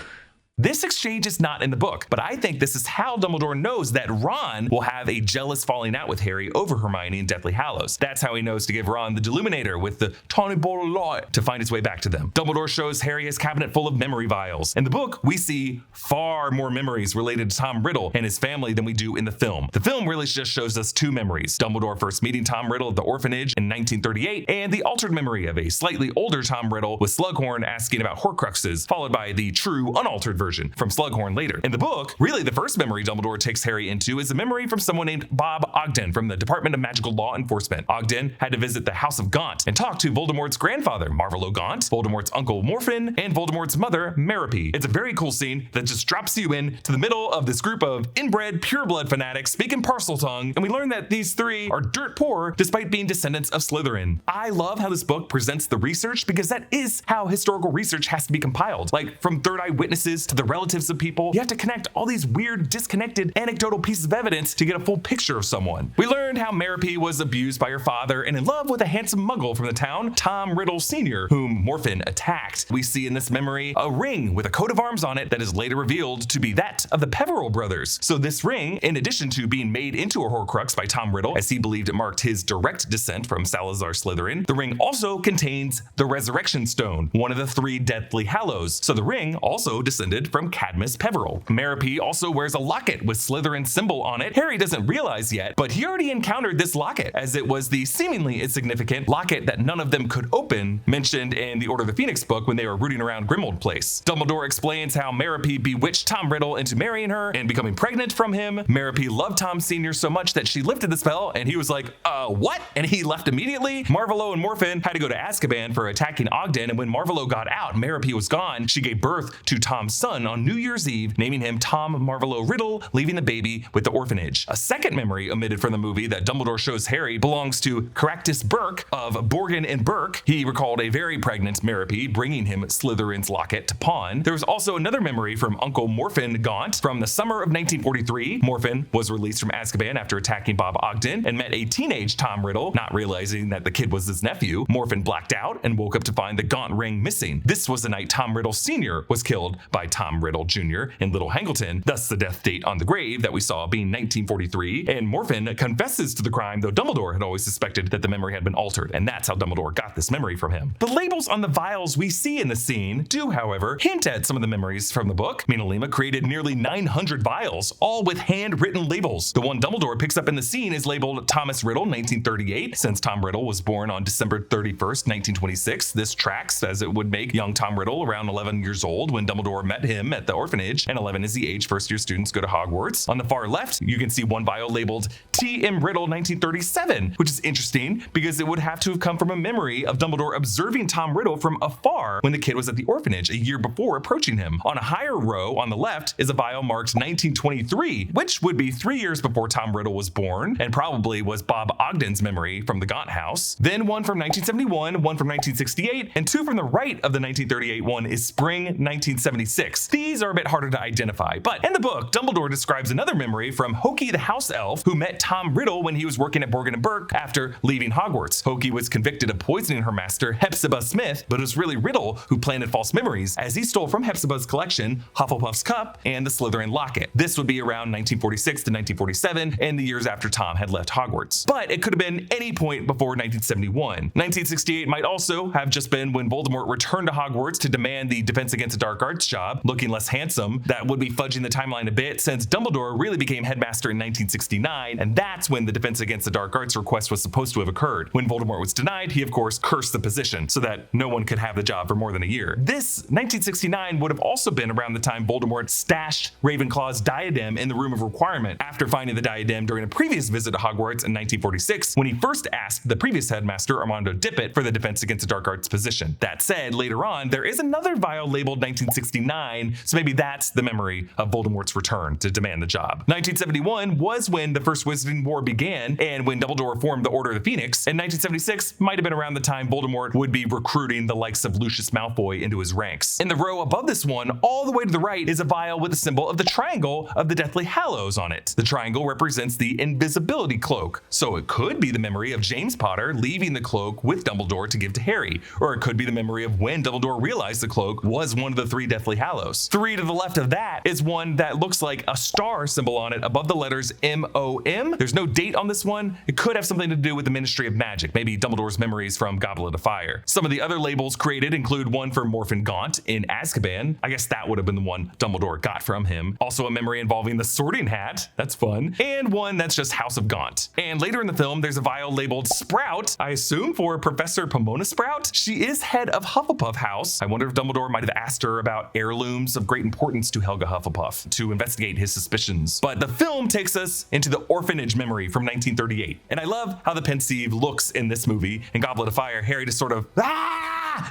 This exchange is not in the book, but I think this is how Dumbledore knows that Ron will have a jealous falling out with Harry over Hermione in Deathly Hallows. That's how he knows to give Ron the Deluminator with the tiny ball of light to find his way back to them. Dumbledore shows Harry his cabinet full of memory vials. In the book, we see far more memories related to Tom Riddle and his family than we do in the film. The film really just shows us 2 memories: Dumbledore first meeting Tom Riddle at the orphanage in 1938, and the altered memory of a slightly older Tom Riddle with Slughorn asking about Horcruxes, followed by the true unaltered version from Slughorn later. In the book, really the first memory Dumbledore takes Harry into is a memory from someone named Bob Ogden from the Department of Magical Law Enforcement. Ogden had to visit the House of Gaunt and talk to Voldemort's grandfather, Marvolo Gaunt, Voldemort's uncle Morphin, and Voldemort's mother, Merope. It's a very cool scene that just drops you in to the middle of this group of inbred, pureblood fanatics speaking Parseltongue, and we learn that these 3 are dirt poor despite being descendants of Slytherin. I love how this book presents the research because that is how historical research has to be compiled. Like, from third eye witnesses to the relatives of people, you have to connect all these weird, disconnected, anecdotal pieces of evidence to get a full picture of someone. We learned how Merope was abused by her father and in love with a handsome muggle from the town, Tom Riddle Sr., whom Morphin attacked. We see in this memory a ring with a coat of arms on it that is later revealed to be that of the Peverell brothers. So this ring, in addition to being made into a Horcrux by Tom Riddle, as he believed it marked his direct descent from Salazar Slytherin, the ring also contains the Resurrection Stone, one of the 3 Deathly Hallows. So the ring also descended from Cadmus Peverell. Merope also wears a locket with Slytherin's symbol on it. Harry doesn't realize yet, but he already encountered this locket, as it was the seemingly insignificant locket that none of them could open, mentioned in the Order of the Phoenix book when they were rooting around Grimmauld Place. Dumbledore explains how Merope bewitched Tom Riddle into marrying her and becoming pregnant from him. Merope loved Tom Sr. so much that she lifted the spell, and he was like, what? And he left immediately. Marvolo and Morphin had to go to Azkaban for attacking Ogden, and when Marvolo got out, Merope was gone. She gave birth to Tom's son on New Year's Eve, naming him Tom Marvolo Riddle, leaving the baby with the orphanage. A second memory omitted from the movie that Dumbledore shows Harry belongs to Caractacus Burke of Borgin and Burke. He recalled a very pregnant Merope bringing him Slytherin's locket to pawn. There was also another memory from Uncle Morphin Gaunt from the summer of 1943. Morphin was released from Azkaban after attacking Bob Ogden and met a teenage Tom Riddle. Not realizing that the kid was his nephew, Morphin blacked out and woke up to find the Gaunt ring missing. This was the night Tom Riddle Sr. was killed by Tom Riddle Jr. in Little Hangleton, thus the death date on the grave that we saw being 1943, and Morphin confesses to the crime, though Dumbledore had always suspected that the memory had been altered, and that's how Dumbledore got this memory from him. The labels on the vials we see in the scene do, however, hint at some of the memories from the book. Mina created nearly 900 vials, all with handwritten labels. The one Dumbledore picks up in the scene is labeled Thomas Riddle, 1938. Since Tom Riddle was born on December 31st, 1926, this tracks, as it would make young Tom Riddle around 11 years old when Dumbledore met him at the orphanage, and 11 is the age first-year students go to Hogwarts. On the far left, you can see one vial labeled T.M. Riddle 1937, which is interesting because it would have to have come from a memory of Dumbledore observing Tom Riddle from afar when the kid was at the orphanage a year before approaching him. On a higher row on the left is a vial marked 1923, which would be 3 years before Tom Riddle was born and probably was Bob Ogden's memory from the Gaunt house. Then one from 1971, one from 1968, and 2 from the right of the 1938 one is spring 1976. books, these are a bit harder to identify. But in the book, Dumbledore describes another memory from Hoki the house elf who met Tom Riddle when he was working at Borgin and Burke after leaving Hogwarts. Hoki was convicted of poisoning her master, Hepzibah Smith, but it was really Riddle who planted false memories as he stole from Hepzibah's collection Hufflepuff's cup and the Slytherin locket. This would be around 1946 to 1947 and the years after Tom had left Hogwarts. But it could have been any point before 1971. 1968 might also have just been when Voldemort returned to Hogwarts to demand the Defense Against the Dark Arts job, looking less handsome. That would be fudging the timeline a bit since Dumbledore really became headmaster in 1969, and that's when the Defense Against the Dark Arts request was supposed to have occurred. When Voldemort was denied, he of course cursed the position so that no one could have the job for more than a year. This 1969 would have also been around the time Voldemort stashed Ravenclaw's diadem in the Room of Requirement after finding the diadem during a previous visit to Hogwarts in 1946 when he first asked the previous headmaster Armando Dippet for the Defense Against the Dark Arts position. That said, later on, there is another vial labeled 1969, so maybe that's the memory of Voldemort's return to demand the job. 1971 was when the First Wizarding War began and when Dumbledore formed the Order of the Phoenix, and 1976 might have been around the time Voldemort would be recruiting the likes of Lucius Malfoy into his ranks. In the row above this one, all the way to the right, is a vial with the symbol of the triangle of the Deathly Hallows on it. The triangle represents the invisibility cloak, so it could be the memory of James Potter leaving the cloak with Dumbledore to give to Harry, or it could be the memory of when Dumbledore realized the cloak was one of the 3 Deathly Hallows. 3 to the left of that is one that looks like a star symbol on it above the letters M-O-M. There's no date on this one. It could have something to do with the Ministry of Magic, maybe Dumbledore's memories from Goblet of Fire. Some of the other labels created include one for Morphin Gaunt in Azkaban. I guess that would have been the one Dumbledore got from him. Also a memory involving the Sorting Hat, that's fun, and one that's just House of Gaunt. And later in the film, there's a vial labeled Sprout, I assume for Professor Pomona Sprout. She is head of Hufflepuff House. I wonder if Dumbledore might have asked her about heirlooms of great importance to Helga Hufflepuff to investigate his suspicions. But the film takes us into the Orphanage memory from 1938. And I love how the Pensieve looks in this movie. In Goblet of Fire, Harry just sort of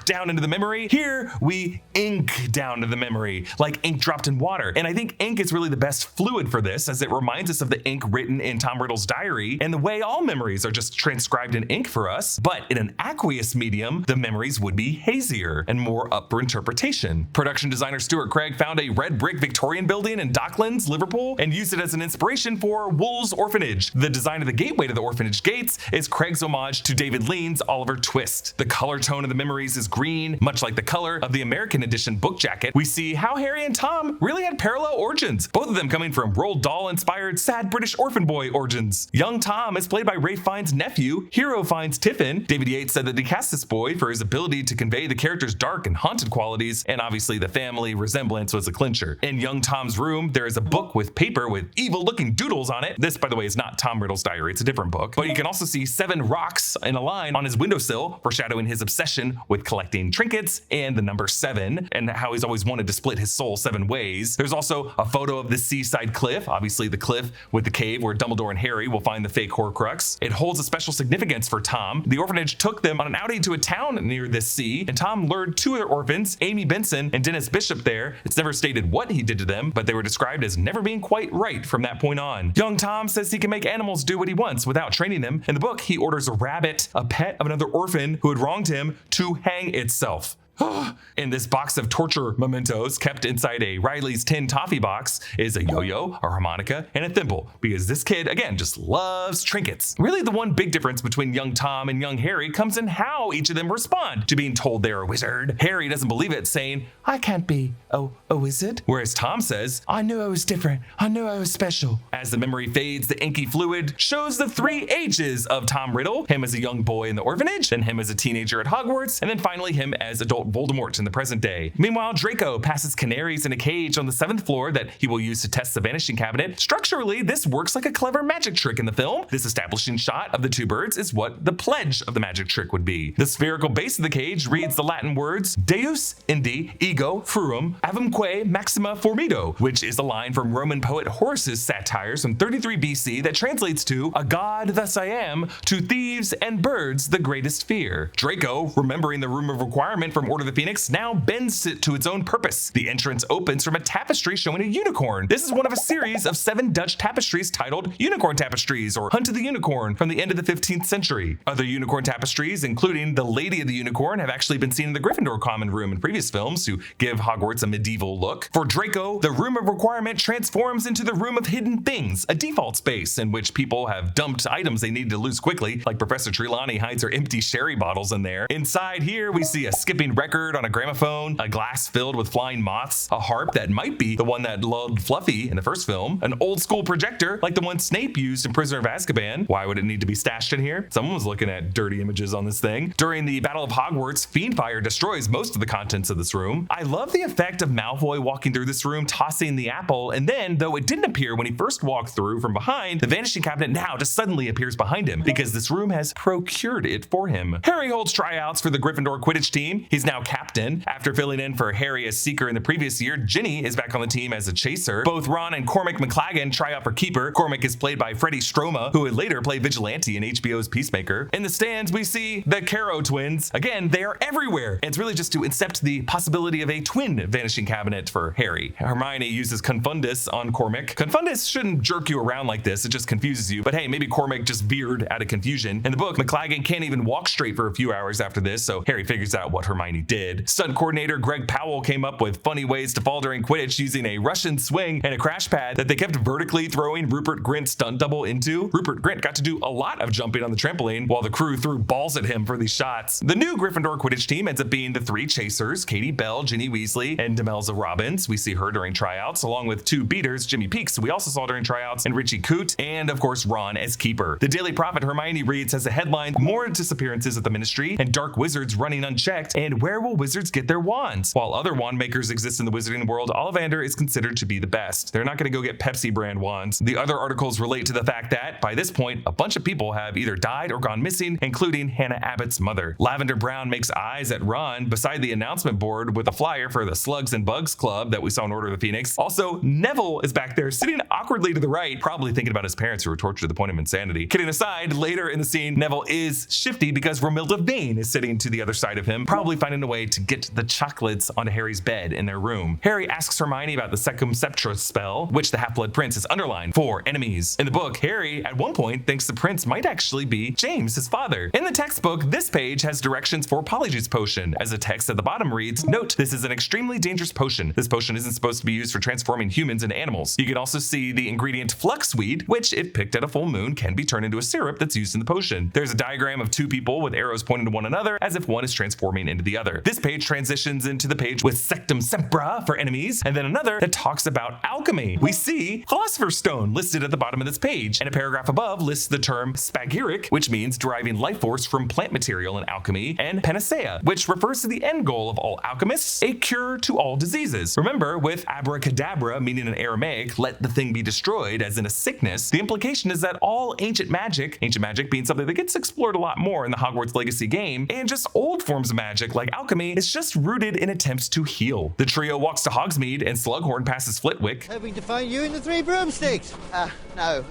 down into the memory. Here we ink down to the memory, like ink dropped in water. And I think ink is really the best fluid for this, as it reminds us of the ink written in Tom Riddle's diary and the way all memories are just transcribed in ink for us. But in an aqueous medium, the memories would be hazier and more up for interpretation. Production designer Stuart Craig found a red brick Victorian building in Docklands, Liverpool, and used it as an inspiration for Wool's Orphanage. The design of the gateway to the orphanage gates is Craig's homage to David Lean's Oliver Twist. The color tone of the memories is green, much like the color of the American edition book jacket. We see how Harry and Tom really had parallel origins, both of them coming from Roald Dahl-inspired sad British orphan boy origins. Young Tom is played by Ralph Fiennes' nephew, Hero Fiennes' Tiffin. David Yates said that he cast this boy for his ability to convey the character's dark and haunted qualities, and obviously the family resemblance was a clincher. In young Tom's room, there is a book with paper with evil-looking doodles on it. This, by the way, is not Tom Riddle's diary, it's a different book. But you can also see 7 rocks in a line on his windowsill, foreshadowing his obsession with collecting trinkets and the number 7, and how he's always wanted to split his soul 7 ways. There's also a photo of the seaside cliff, obviously the cliff with the cave where Dumbledore and Harry will find the fake Horcrux. It holds a special significance for Tom. The orphanage took them on an outing to a town near this sea, and Tom lured 2 other orphans, Amy Benson and Dennis Bishop, there. It's never stated what he did to them, but they were described as never being quite right from that point on. Young Tom says he can make animals do what he wants without training them. In the book, he orders a rabbit, a pet of another orphan who had wronged him, to hang itself. In this box of torture mementos kept inside a Riley's tin toffee box is a yo-yo, a harmonica, and a thimble, because this kid, again, just loves trinkets. Really, the one big difference between young Tom and young Harry comes in how each of them respond to being told they're a wizard. Harry doesn't believe it, saying, "I can't be a wizard," whereas Tom says, "I knew I was different. I knew I was special." As the memory fades, the inky fluid shows the 3 ages of Tom Riddle, him as a young boy in the orphanage, then him as a teenager at Hogwarts, and then finally him as adult Voldemort in the present day. Meanwhile, Draco passes canaries in a cage on the 7th floor that he will use to test the Vanishing Cabinet. Structurally, this works like a clever magic trick in the film. This establishing shot of the 2 birds is what the pledge of the magic trick would be. The spherical base of the cage reads the Latin words Deus indi ego fruum avumque maxima formido, which is a line from Roman poet Horace's satires from 33 BC that translates to, "A god thus I am, to thieves and birds the greatest fear." Draco, remembering the Room of Requirement from Order of the Phoenix now bends it to its own purpose. The entrance opens from a tapestry showing a unicorn. This is one of a series of 7 Dutch tapestries titled Unicorn Tapestries or Hunt of the Unicorn from the end of the 15th century. Other unicorn tapestries, including the Lady of the Unicorn, have actually been seen in the Gryffindor common room in previous films to give Hogwarts a medieval look. For Draco, the Room of Requirement transforms into the Room of Hidden Things, a default space in which people have dumped items they need to lose quickly, like Professor Trelawney hides her empty sherry bottles in there. Inside here, we see a skipping record on a gramophone, a glass filled with flying moths, a harp that might be the one that lulled Fluffy in the first film, an old school projector like the one Snape used in Prisoner of Azkaban. Why would it need to be stashed in here? Someone was looking at dirty images on this thing. During the Battle of Hogwarts, Fiendfire destroys most of the contents of this room. I love the effect of Malfoy walking through this room, tossing the apple, and then, though it didn't appear when he first walked through from behind, the Vanishing Cabinet now just suddenly appears behind him because this room has procured it for him. Harry holds tryouts for the Gryffindor Quidditch team. He's now captain. After filling in for Harry as seeker in the previous year, Ginny is back on the team as a chaser. Both Ron and Cormac McLaggen try out for keeper. Cormac is played by Freddie Stroma, who would later play Vigilante in HBO's Peacemaker. In the stands, we see the Caro twins. Again, they are everywhere. And it's really just to incept the possibility of a twin Vanishing Cabinet for Harry. Hermione uses Confundus on Cormac. Confundus shouldn't jerk you around like this. It just confuses you. But hey, maybe Cormac just veered out of confusion. In the book, McLaggen can't even walk straight for a few hours after this, so Harry figures out what Hermione did. Stunt coordinator Greg Powell came up with funny ways to fall during Quidditch using a Russian swing and a crash pad that they kept vertically throwing Rupert Grint's stunt double into. Rupert Grint got to do a lot of jumping on the trampoline while the crew threw balls at him for these shots. The new Gryffindor Quidditch team ends up being the 3 chasers, Katie Bell, Ginny Weasley, and Demelza Robbins. We see her during tryouts, along with 2 beaters, Jimmy Peaks, who we also saw during tryouts, and Richie Coote, and of course Ron as keeper. The Daily Prophet Hermione reads as a headline, more disappearances at the Ministry, and dark wizards running unchecked, and where will wizards get their wands? While other wand makers exist in the wizarding world, Ollivander is considered to be the best. They're not going to go get Pepsi brand wands. The other articles relate to the fact that, by this point, a bunch of people have either died or gone missing, including Hannah Abbott's mother. Lavender Brown makes eyes at Ron beside the announcement board with a flyer for the Slugs and Bugs Club that we saw in Order of the Phoenix. Also, Neville is back there sitting awkwardly to the right, probably thinking about his parents who were tortured to the point of insanity. Kidding aside, later in the scene, Neville is shifty because Romilda Vane is sitting to the other side of him, probably finding a way to get the chocolates onto Harry's bed in their room. Harry asks Hermione about the Secumsemptra spell, which the Half-Blood Prince has underlined for enemies. In the book, Harry at one point thinks the prince might actually be James, his father. In the textbook, this page has directions for Polyjuice Potion, as the text at the bottom reads, note, this is an extremely dangerous potion. This potion isn't supposed to be used for transforming humans into animals. You can also see the ingredient Fluxweed, which, if picked at a full moon, can be turned into a syrup that's used in the potion. There's a diagram of 2 people with arrows pointing to one another, as if one is transforming into the other. This page transitions into the page with Sectumsempra for enemies, and then another that talks about alchemy. We see Philosopher's Stone listed at the bottom of this page, and a paragraph above lists the term spagyric, which means deriving life force from plant material in alchemy, and panacea, which refers to the end goal of all alchemists, a cure to all diseases. Remember, with abracadabra meaning in Aramaic, let the thing be destroyed, as in a sickness, the implication is that all ancient magic being something that gets explored a lot more in the Hogwarts Legacy game, and just old forms of magic like alchemy, is just rooted in attempts to heal. The trio walks to Hogsmeade, and Slughorn passes Flitwick. Hoping to find you in the 3 broomsticks. No,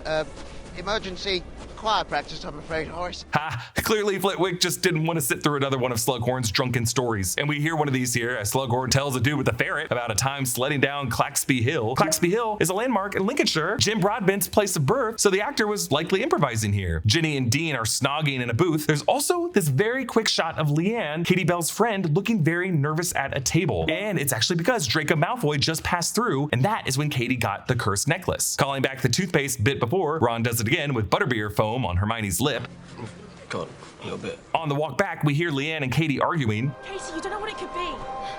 emergency choir practice, I'm afraid, Horace. Ha! Clearly Flitwick just didn't want to sit through another one of Slughorn's drunken stories. And we hear one of these here as Slughorn tells a dude with a ferret about a time sledding down Claxby Hill. Claxby Hill is a landmark in Lincolnshire, Jim Broadbent's place of birth, so the actor was likely improvising here. Ginny and Dean are snogging in a booth. There's also this very quick shot of Leanne, Katie Bell's friend, looking very nervous at a table. And it's actually because Draco Malfoy just passed through, and that is when Katie got the cursed necklace. Calling back the toothpaste bit before, Ron does it again with butterbeer foam on Hermione's lip. Got a little bit. On the walk back, we hear Leanne and Katie arguing. Casey, you don't know what it could be.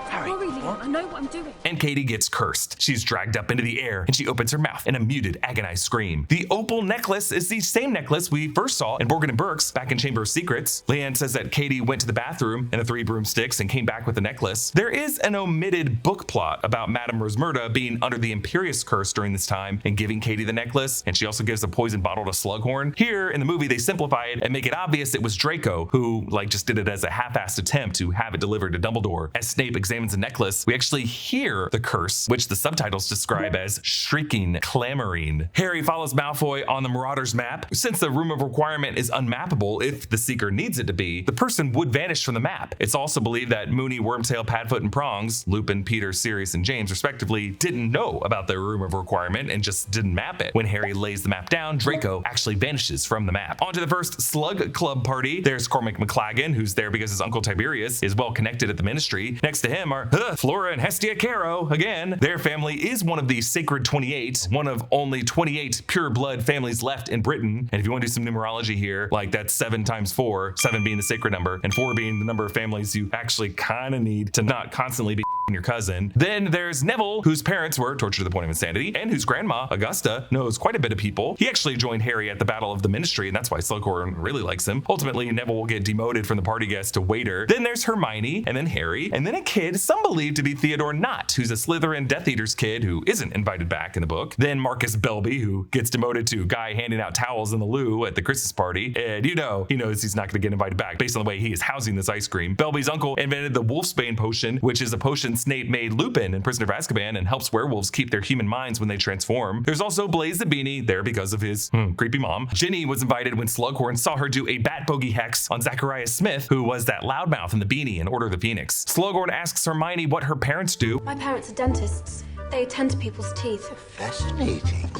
Harry, Don't worry, Leanne. I know what I'm doing. And Katie gets cursed. She's dragged up into the air, and she opens her mouth in a muted, agonized scream. The opal necklace is the same necklace we first saw in Borgin and Burkes back in Chamber of Secrets. Leanne says that Katie went to the bathroom in the 3 broomsticks and came back with the necklace. There is an omitted book plot about Madame Rosmerta being under the Imperious curse during this time and giving Katie the necklace, and she also gives a poison bottle to Slughorn. Here in the movie, they simplify it and make it obvious it was Draco who just did it as a half-assed attempt to have it delivered to Dumbledore. As Snape examines examines the necklace, we actually hear the curse, which the subtitles describe as shrieking, clamoring. Harry follows Malfoy on the Marauders Map. Since the Room of Requirement is unmappable if the Seeker needs it to be, the person would vanish from the map. It's also believed that Moony, Wormtail, Padfoot, and Prongs, Lupin, Peter, Sirius, and James respectively, didn't know about the Room of Requirement and just didn't map it. When Harry lays the map down, Draco actually vanishes from the map. On to the first Slug Club party. There's Cormac McLaggen, who's there because his uncle Tiberius is well connected at the Ministry. Next to him are Flora and Hestia Caro. Again, their family is one of the Sacred 28, one of only 28 pure blood families left in Britain. And if you want to do some numerology here, like that's 7 times 4, 7 being the sacred number, and 4 being the number of families you actually kind of need to not constantly be your cousin. Then there's Neville, whose parents were tortured to the point of insanity, and whose grandma, Augusta, knows quite a bit of people. He actually joined Harry at the Battle of the Ministry, and that's why Slughorn really likes him. Ultimately, Neville will get demoted from the party guest to waiter. Then there's Hermione, and then Harry, and then a kid some believe to be Theodore Nott, who's a Slytherin Death Eater's kid who isn't invited back in the book. Then Marcus Belby, who gets demoted to guy handing out towels in the loo at the Christmas party, and he knows he's not going to get invited back based on the way he is housing this ice cream. Belby's uncle invented the Wolfsbane potion, which is a potion Snape made Lupin in Prisoner of Azkaban and helps werewolves keep their human minds when they transform. There's also Blaise the Beanie, there because of his creepy mom. Ginny was invited when Slughorn saw her do a bat bogey hex on Zachariah Smith, who was that loudmouth in the Beanie in Order of the Phoenix. Slughorn asks Hermione what her parents do. My parents are dentists. They attend to people's teeth. Fascinating.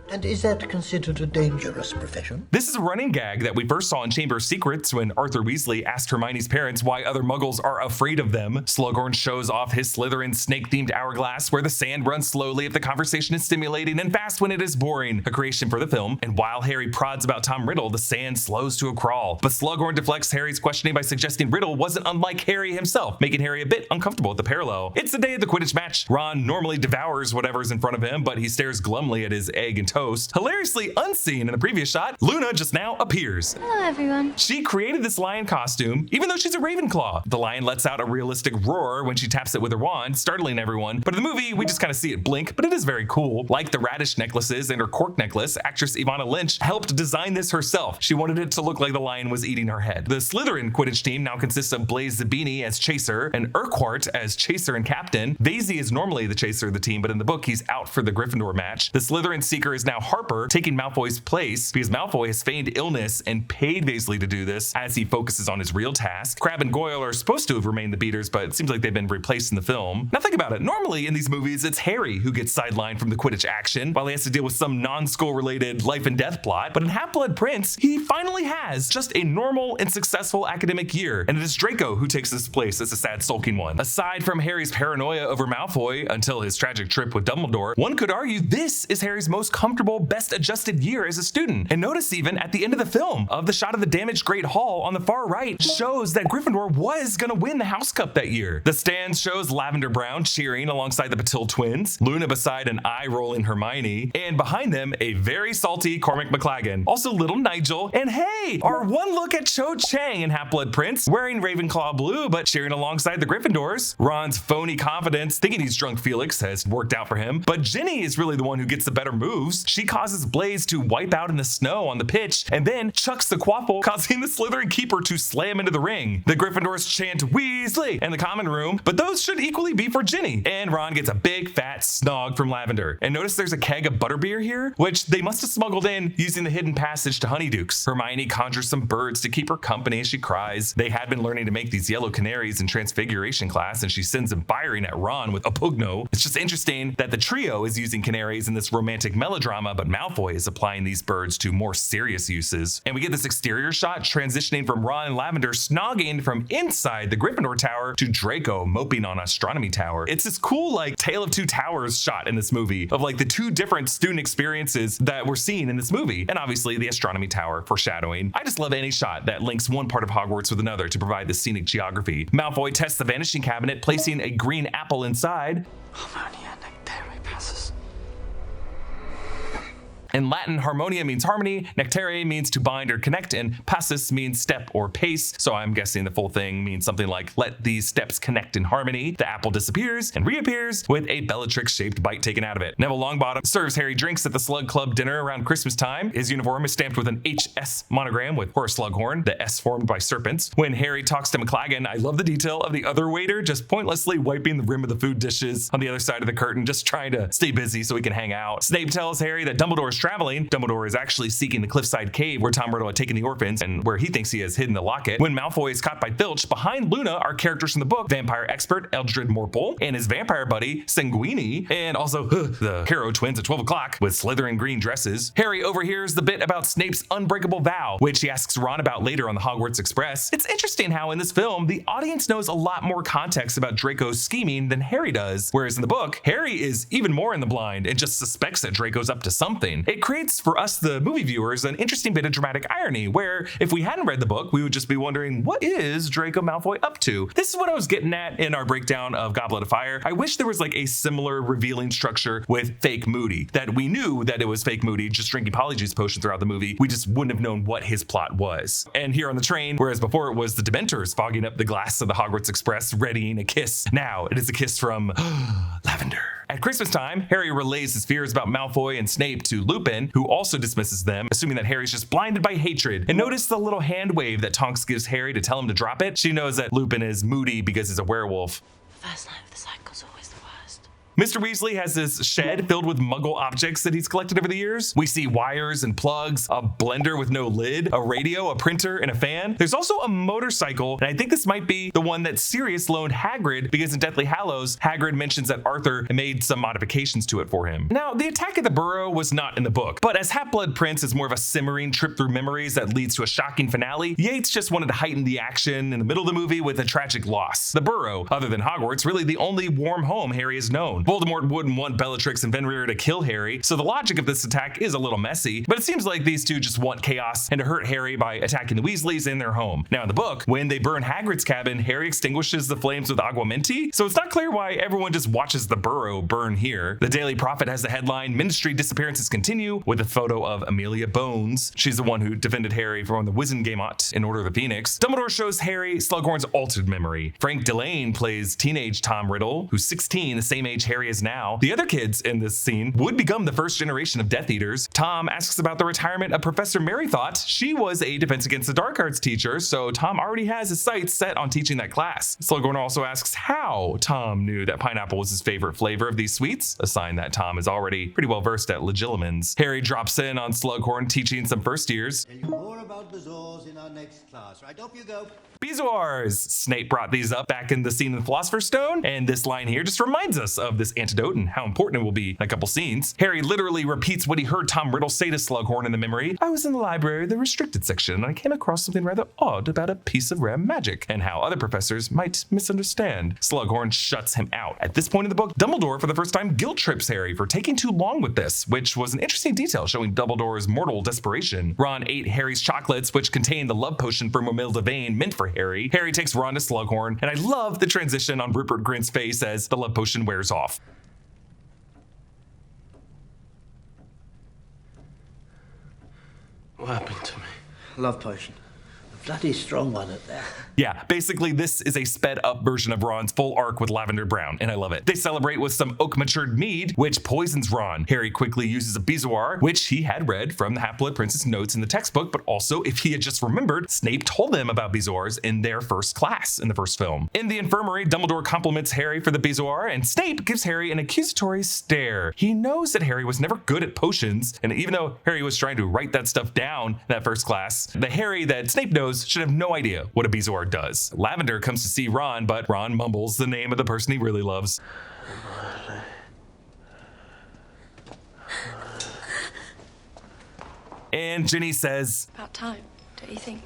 And is that considered a dangerous profession? This is a running gag that we first saw in Chamber of Secrets when Arthur Weasley asked Hermione's parents why other muggles are afraid of them. Slughorn shows off his Slytherin snake-themed hourglass where the sand runs slowly if the conversation is stimulating and fast when it is boring, a creation for the film. And while Harry prods about Tom Riddle, the sand slows to a crawl. But Slughorn deflects Harry's questioning by suggesting Riddle wasn't unlike Harry himself, making Harry a bit uncomfortable at the parallel. It's the day of the Quidditch match. Ron normally devours whatever's in front of him, but he stares glumly at his egg and toast. Hilariously unseen in the previous shot, Luna just now appears. Hello, everyone. She created this lion costume, even though she's a Ravenclaw. The lion lets out a realistic roar when she taps it with her wand, startling everyone. But in the movie, we just kind of see it blink, but it is very cool. Like the radish necklaces and her cork necklace, actress Ivana Lynch helped design this herself. She wanted it to look like the lion was eating her head. The Slytherin Quidditch team now consists of Blaise Zabini as chaser and Urquhart as chaser and captain. Vasey is normally the chaser of the team, but in the book, he's out for the Gryffindor match. The Slytherin seeker is now Harper, taking Malfoy's place because Malfoy has feigned illness and paid Weasley to do this as he focuses on his real task. Crabbe and Goyle are supposed to have remained the beaters, but it seems like they've been replaced in the film. Now think about it. Normally in these movies, it's Harry who gets sidelined from the Quidditch action while he has to deal with some non-school related life and death plot. But in Half-Blood Prince, he finally has just a normal and successful academic year, and it is Draco who takes his place as a sad sulking one. Aside from Harry's paranoia over Malfoy until his tragic trip with Dumbledore, one could argue this is Harry's most comfortable, best adjusted year as a student. And notice even at the end of the film of the shot of the damaged Great Hall on the far right shows that Gryffindor was gonna win the House Cup that year. The stand shows Lavender Brown cheering alongside the Patil twins, Luna beside an eye-rolling Hermione, and behind them a very salty Cormac McLaggen, also little Nigel, and hey, our one look at Cho Chang in Half-Blood Prince, wearing Ravenclaw blue but cheering alongside the Gryffindors. Ron's phony confidence, thinking he's drunk Felix, has worked out for him, but Ginny is really the one who gets the better moves. She causes Blaise to wipe out in the snow on the pitch and then chucks the quaffle, causing the Slytherin keeper to slam into the ring. The Gryffindors chant Weasley in the common room, but those should equally be for Ginny. And Ron gets a big fat snog from Lavender. And notice there's a keg of butterbeer here, which they must have smuggled in using the hidden passage to Honeydukes. Hermione conjures some birds to keep her company as she cries. They had been learning to make these yellow canaries in Transfiguration class, and she sends them firing at Ron with a pugno. It's just interesting that the trio is using canaries in this romantic melodrama, but Malfoy is applying these birds to more serious uses. And we get this exterior shot transitioning from Ron and Lavender snogging from inside the Gryffindor Tower to Draco moping on Astronomy Tower. It's this cool like Tale of Two Towers shot in this movie of like the two different student experiences that we're seeing in this movie. And obviously the Astronomy Tower foreshadowing. I just love any shot that links one part of Hogwarts with another to provide the scenic geography. Malfoy tests the Vanishing Cabinet, placing a green apple inside. Harmonia nectare passus. In Latin, harmonia means harmony, nectare means to bind or connect, and passus means step or pace. So I'm guessing the full thing means something like let these steps connect in harmony. The apple disappears and reappears with a Bellatrix-shaped bite taken out of it. Neville Longbottom serves Harry drinks at the Slug Club dinner around Christmas time. His uniform is stamped with an HS monogram with Horace Slughorn, the S formed by serpents. When Harry talks to McLaggen, I love the detail of the other waiter just pointlessly wiping the rim of the food dishes on the other side of the curtain, just trying to stay busy so he can hang out. Snape tells Harry that Dumbledore is traveling. Dumbledore is actually seeking the cliffside cave where Tom Riddle had taken the orphans and where he thinks he has hidden the locket. When Malfoy is caught by Filch, behind Luna are characters from the book, vampire expert Eldred Morpole and his vampire buddy Sanguini, and also the Caro twins at 12 o'clock with Slytherin green dresses. Harry overhears the bit about Snape's Unbreakable Vow, which he asks Ron about later on the Hogwarts Express. It's interesting how in this film, the audience knows a lot more context about Draco's scheming than Harry does, whereas in the book, Harry is even more in the blind and just suspects that Draco's up to something. It creates for us, the movie viewers, an interesting bit of dramatic irony, where if we hadn't read the book, we would just be wondering, what is Draco Malfoy up to? This is what I was getting at in our breakdown of Goblet of Fire. I wish there was like a similar revealing structure with Fake Moody, that we knew that it was Fake Moody just drinking Polyjuice potion throughout the movie. We just wouldn't have known what his plot was. And here on the train, whereas before it was the Dementors fogging up the glass of the Hogwarts Express, readying a kiss, now it is a kiss from Lavender. At Christmas time, Harry relays his fears about Malfoy and Snape to Lupin, who also dismisses them, assuming that Harry's just blinded by hatred. And notice the little hand wave that Tonks gives Harry to tell him to drop it. She knows that Lupin is moody because he's a werewolf. First night of the cycle's always the worst. Mr. Weasley has this shed filled with Muggle objects that he's collected over the years. We see wires and plugs, a blender with no lid, a radio, a printer, and a fan. There's also a motorcycle, and I think this might be the one that Sirius loaned Hagrid, because in Deathly Hallows, Hagrid mentions that Arthur made some modifications to it for him. Now, the attack at the Burrow was not in the book, but as Half-Blood Prince is more of a simmering trip through memories that leads to a shocking finale, Yates just wanted to heighten the action in the middle of the movie with a tragic loss. The Burrow, other than Hogwarts, really the only warm home Harry has known. Voldemort wouldn't want Bellatrix and Fenrir to kill Harry, so the logic of this attack is a little messy, but it seems like these two just want chaos and to hurt Harry by attacking the Weasleys in their home. Now in the book, when they burn Hagrid's cabin, Harry extinguishes the flames with Aguamenti, so it's not clear why everyone just watches the Burrow burn here. The Daily Prophet has the headline, Ministry disappearances continue, with a photo of Amelia Bones. She's the one who defended Harry from the Wizengamot in Order of the Phoenix. Dumbledore shows Harry Slughorn's altered memory. Frank Delane plays teenage Tom Riddle, who's 16, the same age Harry is now. The other kids in this scene would become the first generation of Death Eaters. Tom asks about the retirement of Professor Merrythought. She was a Defense Against the Dark Arts teacher, so Tom already has his sights set on teaching that class. Slughorn also asks how Tom knew that pineapple was his favorite flavor of these sweets, a sign that Tom is already pretty well versed at legilimens. Harry drops in on Slughorn teaching some first years. Tell you more about Bezoars in our next class. Right, up you go. Bezoars! Snape brought these up back in the scene in the Philosopher's Stone, and this line here just reminds us of this antidote and how important it will be in a couple scenes. Harry literally repeats what he heard Tom Riddle say to Slughorn in the memory. I was in the library, the restricted section, and I came across something rather odd about a piece of rare magic, and how other professors might misunderstand. Slughorn shuts him out. At this point in the book, Dumbledore for the first time guilt trips Harry for taking too long with this, which was an interesting detail showing Dumbledore's mortal desperation. Ron ate Harry's chocolates, which contained the love potion for Momilda Vane meant for Harry. Harry takes Ron to Slughorn, and I love the transition on Rupert Grint's face as the love potion wears off. What happened to me? Love potion. A bloody strong one at that. Yeah, basically this is a sped up version of Ron's full arc with Lavender Brown, and I love it. They celebrate with some oak matured mead, which poisons Ron. Harry quickly uses a Bezoar, which he had read from the Half-Blood Prince's notes in the textbook, but also if he had just remembered, Snape told them about Bezoars in their first class in the first film. In the infirmary, Dumbledore compliments Harry for the Bezoar, and Snape gives Harry an accusatory stare. He knows that Harry was never good at potions, and even though Harry was trying to write that stuff down in that first class, the Harry that Snape knows should have no idea what a Bezoar does. Lavender comes to see Ron, but Ron mumbles the name of the person he really loves. And Ginny says, About time, don't you think?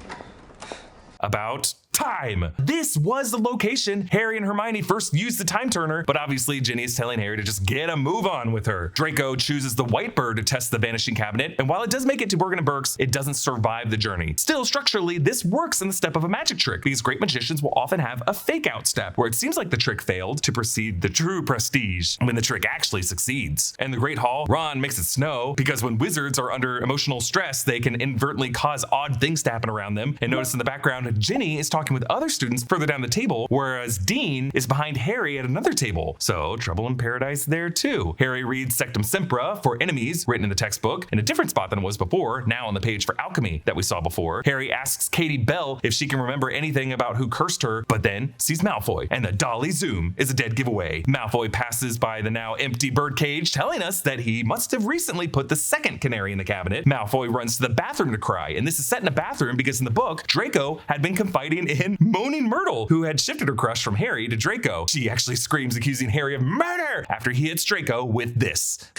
About time. This was the location Harry and Hermione first used the time turner, but obviously Ginny is telling Harry to just get a move on with her. Draco chooses the white bird to test the Vanishing Cabinet, and while it does make it to Borgin and Burkes, it doesn't survive the journey. Still, structurally, this works in the step of a magic trick, because great magicians will often have a fake out step, where it seems like the trick failed to precede the true prestige when the trick actually succeeds. In the Great Hall, Ron makes it snow, because when wizards are under emotional stress, they can inadvertently cause odd things to happen around them. And notice in the background, Ginny is talking with other students further down the table, whereas Dean is behind Harry at another table. So trouble in paradise there too. Harry reads Sectum Sempra for enemies, written in the textbook, in a different spot than it was before, now on the page for alchemy that we saw before. Harry asks Katie Bell if she can remember anything about who cursed her, but then sees Malfoy, and the Dolly Zoom is a dead giveaway. Malfoy passes by the now empty birdcage, telling us that he must have recently put the second canary in the cabinet. Malfoy runs to the bathroom to cry, and this is set in a bathroom because in the book, Draco had been confiding in Moaning Myrtle, who had shifted her crush from Harry to Draco. She actually screams, accusing Harry of murder after he hits Draco with this.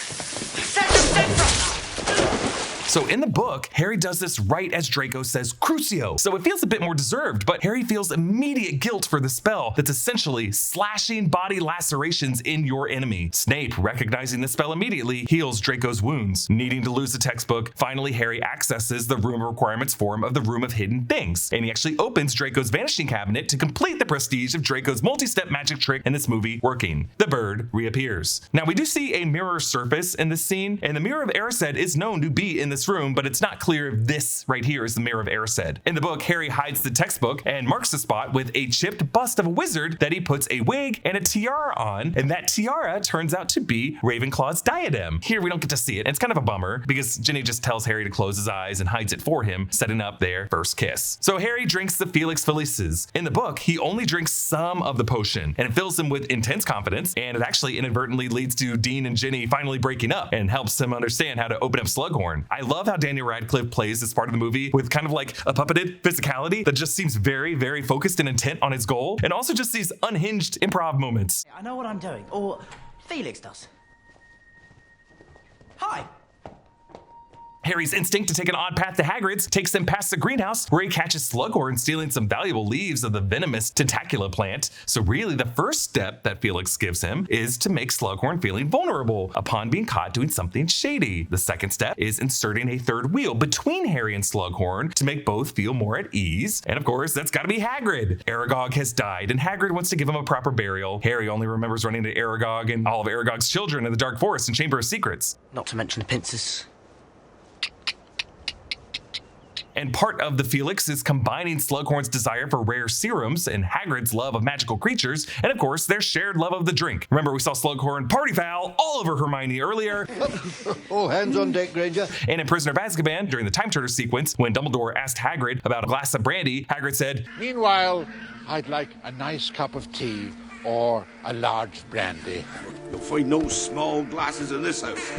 So in the book, Harry does this right as Draco says Crucio, so it feels a bit more deserved, but Harry feels immediate guilt for the spell that's essentially slashing body lacerations in your enemy. Snape, recognizing the spell immediately, heals Draco's wounds. Needing to lose the textbook, finally Harry accesses the Room of Requirements form of the Room of Hidden Things, and he actually opens Draco's Vanishing Cabinet to complete the prestige of Draco's multi-step magic trick in this movie working. The bird reappears. Now we do see a mirror surface in this scene, and the Mirror of Erised is known to be in this room, but it's not clear if this right here is the Mirror of Erised. In the book, Harry hides the textbook and marks the spot with a chipped bust of a wizard that he puts a wig and a tiara on, and that tiara turns out to be Ravenclaw's diadem. Here we don't get to see it. It's kind of a bummer because Ginny just tells Harry to close his eyes and hides it for him, setting up their first kiss. So Harry drinks the Felix Felicis. In the book, he only drinks some of the potion, and it fills him with intense confidence, and it actually inadvertently leads to Dean and Ginny finally breaking up and helps him understand how to open up Slughorn. I love how Daniel Radcliffe plays this part of the movie with kind of like a puppeted physicality that just seems very, very focused and intent on his goal, and also just these unhinged improv moments. I know what I'm doing, or Felix does. Hi. Harry's instinct to take an odd path to Hagrid's takes him past the greenhouse, where he catches Slughorn stealing some valuable leaves of the venomous Tentacula plant. So really the first step that Felix gives him is to make Slughorn feeling vulnerable upon being caught doing something shady. The second step is inserting a third wheel between Harry and Slughorn to make both feel more at ease. And of course, that's gotta be Hagrid. Aragog has died, and Hagrid wants to give him a proper burial. Harry only remembers running to Aragog and all of Aragog's children in the Dark Forest and Chamber of Secrets. Not to mention the pincers. And part of the Felix is combining Slughorn's desire for rare serums and Hagrid's love of magical creatures, and of course, their shared love of the drink. Remember, we saw Slughorn party foul all over Hermione earlier. All hands on deck, Granger. And in Prisoner of Azkaban, during the time turner sequence, when Dumbledore asked Hagrid about a glass of brandy, Hagrid said, Meanwhile, I'd like a nice cup of tea or a large brandy. You'll find no small glasses in this house.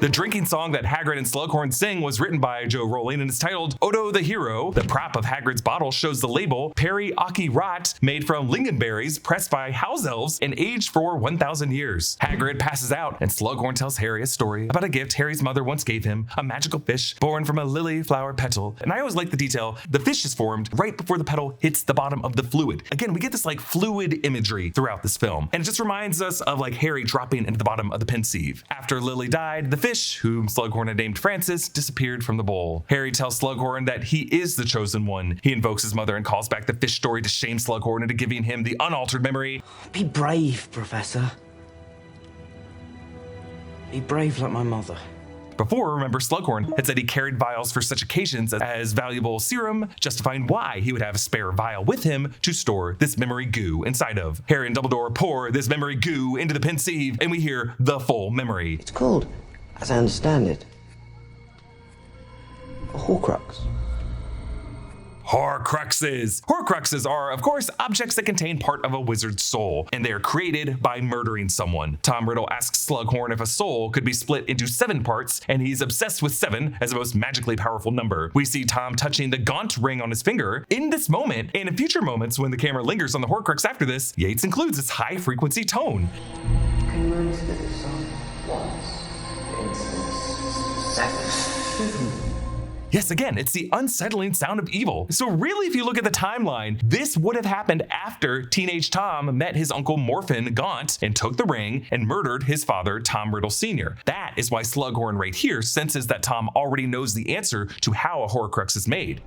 The drinking song that Hagrid and Slughorn sing was written by Joe Rowling and is titled Odo the Hero. The prop of Hagrid's bottle shows the label Peri Aki Rot, made from lingonberries pressed by house elves and aged for 1,000 years. Hagrid passes out, and Slughorn tells Harry a story about a gift Harry's mother once gave him, a magical fish born from a lily flower petal. And I always like the detail, the fish is formed right before the petal hits the bottom of the fluid. Again, we get this like fluid imagery throughout this film, and it just reminds us of like Harry dropping into the bottom of the Pensieve. After Lily died, the fish, whom Slughorn had named Francis, disappeared from the bowl. Harry tells Slughorn that he is the chosen one. He invokes his mother and calls back the fish story to shame Slughorn into giving him the unaltered memory. Be brave, Professor. Be brave like my mother. Before, remember, Slughorn had said he carried vials for such occasions as valuable serum, justifying why he would have a spare vial with him to store this memory goo inside of. Harry and Dumbledore pour this memory goo into the Pensieve, and we hear the full memory. It's called, as I understand it, a Horcrux. Horcruxes. Horcruxes are, of course, objects that contain part of a wizard's soul, and they are created by murdering someone. Tom Riddle asks Slughorn if a soul could be split into 7 parts, and he's obsessed with 7 as the most magically powerful number. We see Tom touching the gaunt ring on his finger. In this moment, and in future moments when the camera lingers on the Horcrux after this, Yates includes this high-frequency tone. Can you understand the song once? For instance, 7. Yes, again, it's the unsettling sound of evil. So really, if you look at the timeline, this would have happened after teenage Tom met his uncle Morphin Gaunt and took the ring and murdered his father, Tom Riddle Sr. That is why Slughorn right here senses that Tom already knows the answer to how a Horcrux is made.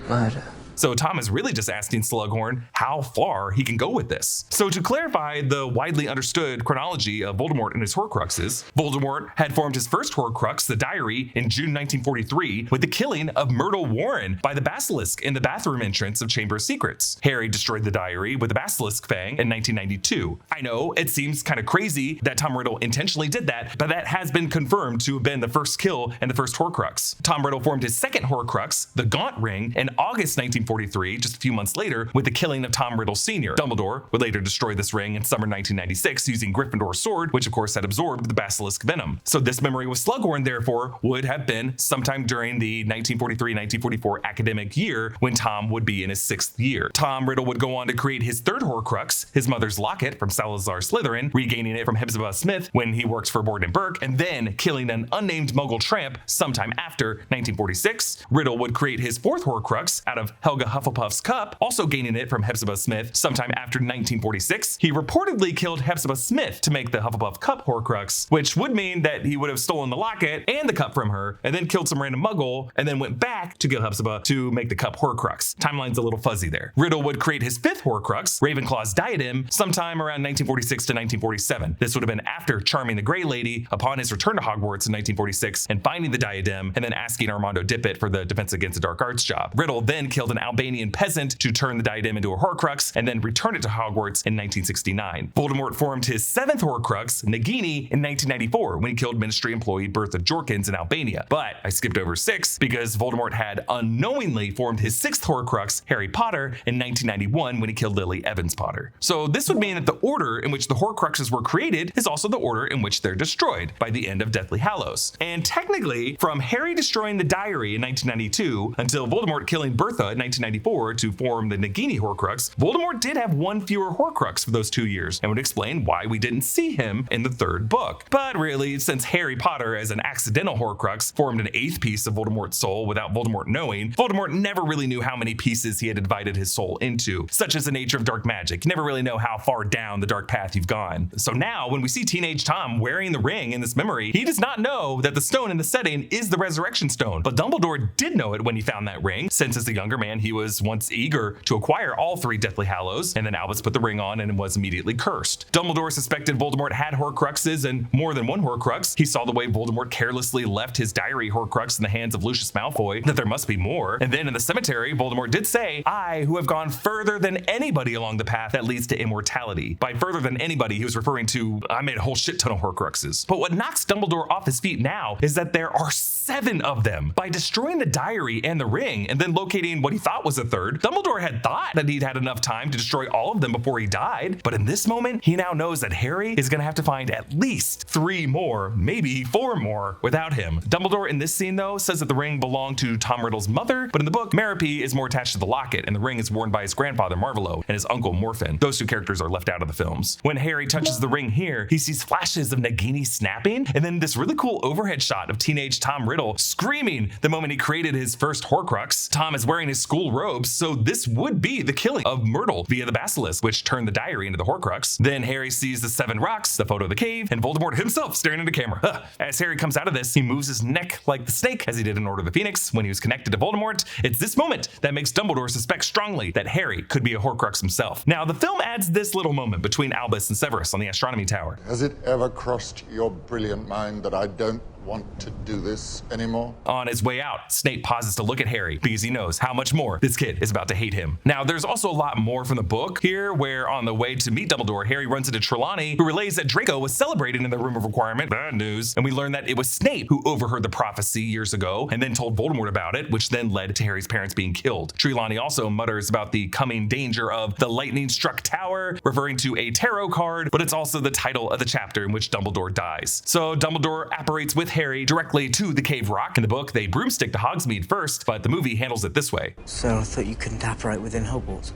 Murder. So Tom is really just asking Slughorn how far he can go with this. So to clarify the widely understood chronology of Voldemort and his Horcruxes, Voldemort had formed his first Horcrux, the Diary, in June 1943 with the killing of Myrtle Warren by the Basilisk in the bathroom entrance of Chamber of Secrets. Harry destroyed the Diary with the Basilisk Fang in 1992. I know it seems kind of crazy that Tom Riddle intentionally did that, but that has been confirmed to have been the first kill and the first Horcrux. Tom Riddle formed his second Horcrux, the Gaunt Ring, in August 1943, just a few months later, with the killing of Tom Riddle Sr. Dumbledore would later destroy this ring in summer 1996 using Gryffindor's sword, which of course had absorbed the basilisk venom. So this memory with Slughorn, therefore, would have been sometime during the 1943-1944 academic year when Tom would be in his 6th year. Tom Riddle would go on to create his third Horcrux, his mother's locket from Salazar Slytherin, regaining it from Hepzibah Smith when he worked for Borgin and Burke, and then killing an unnamed Muggle tramp sometime after 1946. Riddle would create his fourth Horcrux out of Helga Hufflepuff's cup, also gaining it from Hepzibah Smith sometime after 1946. He reportedly killed Hepzibah Smith to make the Hufflepuff cup Horcrux, which would mean that he would have stolen the locket and the cup from her, and then killed some random Muggle, and then went back to kill Hepzibah to make the cup Horcrux. Timeline's a little fuzzy there. Riddle would create his fifth Horcrux, Ravenclaw's diadem, sometime around 1946 to 1947. This would have been after charming the Grey Lady upon his return to Hogwarts in 1946 and finding the diadem, and then asking Armando Dippet for the Defense Against the Dark Arts job. Riddle then killed an Albanian peasant to turn the diadem into a Horcrux and then return it to Hogwarts in 1969. Voldemort formed his seventh Horcrux, Nagini, in 1994 when he killed Ministry employee Bertha Jorkins in Albania. But I skipped over 6 because Voldemort had unknowingly formed his sixth Horcrux, Harry Potter, in 1991 when he killed Lily Evans Potter. So this would mean that the order in which the Horcruxes were created is also the order in which they're destroyed by the end of Deathly Hallows. And technically, from Harry destroying the Diary in 1992 until Voldemort killing Bertha in 1994 to form the Nagini Horcrux, Voldemort did have one fewer Horcrux for those 2 years and would explain why we didn't see him in the third book. But really, since Harry Potter as an accidental Horcrux formed an 8th piece of Voldemort's soul without Voldemort knowing, Voldemort never really knew how many pieces he had divided his soul into. Such as the nature of dark magic. You never really know how far down the dark path you've gone. So now, when we see teenage Tom wearing the ring in this memory, he does not know that the stone in the setting is the Resurrection Stone. But Dumbledore did know it when he found that ring, since as a younger man, he was once eager to acquire all 3 Deathly Hallows, and then Albus put the ring on and was immediately cursed. Dumbledore suspected Voldemort had Horcruxes and more than one Horcrux. He saw the way Voldemort carelessly left his Diary Horcrux in the hands of Lucius Malfoy, that there must be more. And then in the cemetery, Voldemort did say, "I, who have gone further than anybody along the path that leads to immortality." By further than anybody, he was referring to, I made a whole shit ton of Horcruxes. But what knocks Dumbledore off his feet now is that there are 7 of them. By destroying the Diary and the ring, and then locating what he thought was a third, Dumbledore had thought that he'd had enough time to destroy all of them before he died. But in this moment, he now knows that Harry is going to have to find at least 3 more, maybe 4 more, without him. Dumbledore in this scene, though, says that the ring belonged to Tom Riddle's mother, but in the book, Merope is more attached to the locket, and the ring is worn by his grandfather Marvolo and his uncle Morphin. Those 2 characters are left out of the films. When Harry touches the ring here, he sees flashes of Nagini snapping, and then this really cool overhead shot of teenage Tom Riddle screaming the moment he created his first Horcrux. Tom is wearing his school robes, so this would be the killing of Myrtle via the Basilisk, which turned the Diary into the Horcrux. Then Harry sees the 7 rocks, the photo of the cave, and Voldemort himself staring into camera. As Harry comes out of this, he moves his neck like the snake, as he did in Order of the Phoenix when he was connected to Voldemort. It's this moment that makes Dumbledore suspect strongly that Harry could be a Horcrux himself. Now, the film adds this little moment between Albus and Severus on the Astronomy Tower. Has it ever crossed your brilliant mind that I don't want to do this anymore? On his way out, Snape pauses to look at Harry because he knows how much more this kid is about to hate him. Now, there's also a lot more from the book here, where on the way to meet Dumbledore, Harry runs into Trelawney, who relays that Draco was celebrating in the Room of Requirement. Bad news. And we learn that it was Snape who overheard the prophecy years ago and then told Voldemort about it, which then led to Harry's parents being killed. Trelawney also mutters about the coming danger of the lightning-struck tower, referring to a tarot card, but it's also the title of the chapter in which Dumbledore dies. So Dumbledore apparates with Harry directly to the cave rock. In the book, they broomstick to Hogsmeade first, but the movie handles it this way. So I thought you couldn't apparate within Hogwarts?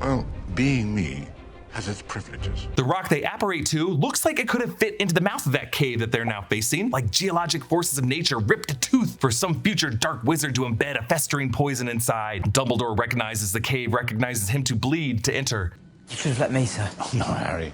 Well, being me, has its privileges. The rock they apparate to looks like it could have fit into the mouth of that cave that they're now facing, like geologic forces of nature ripped a tooth for some future dark wizard to embed a festering poison inside. Dumbledore recognizes the cave, recognizes him to bleed to enter. You should have let me, sir. Oh, no, Harry.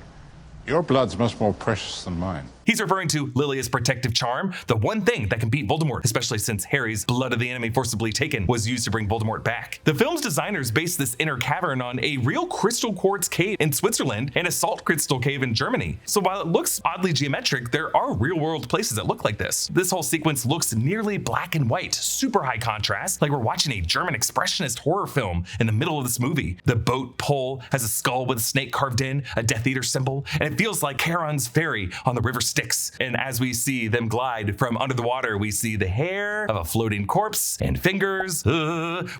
Your blood's much more precious than mine. He's referring to Lilia's protective charm, the one thing that can beat Voldemort, especially since Harry's blood of the enemy forcibly taken was used to bring Voldemort back. The film's designers based this inner cavern on a real crystal quartz cave in Switzerland and a salt crystal cave in Germany. So while it looks oddly geometric, there are real-world places that look like this. This whole sequence looks nearly black and white, super high contrast, like we're watching a German expressionist horror film in the middle of this movie. The boat pole has a skull with a snake carved in, a Death Eater symbol, and it feels like Charon's ferry on the river Styx. And as we see them glide from under the water, we see the hair of a floating corpse and fingers.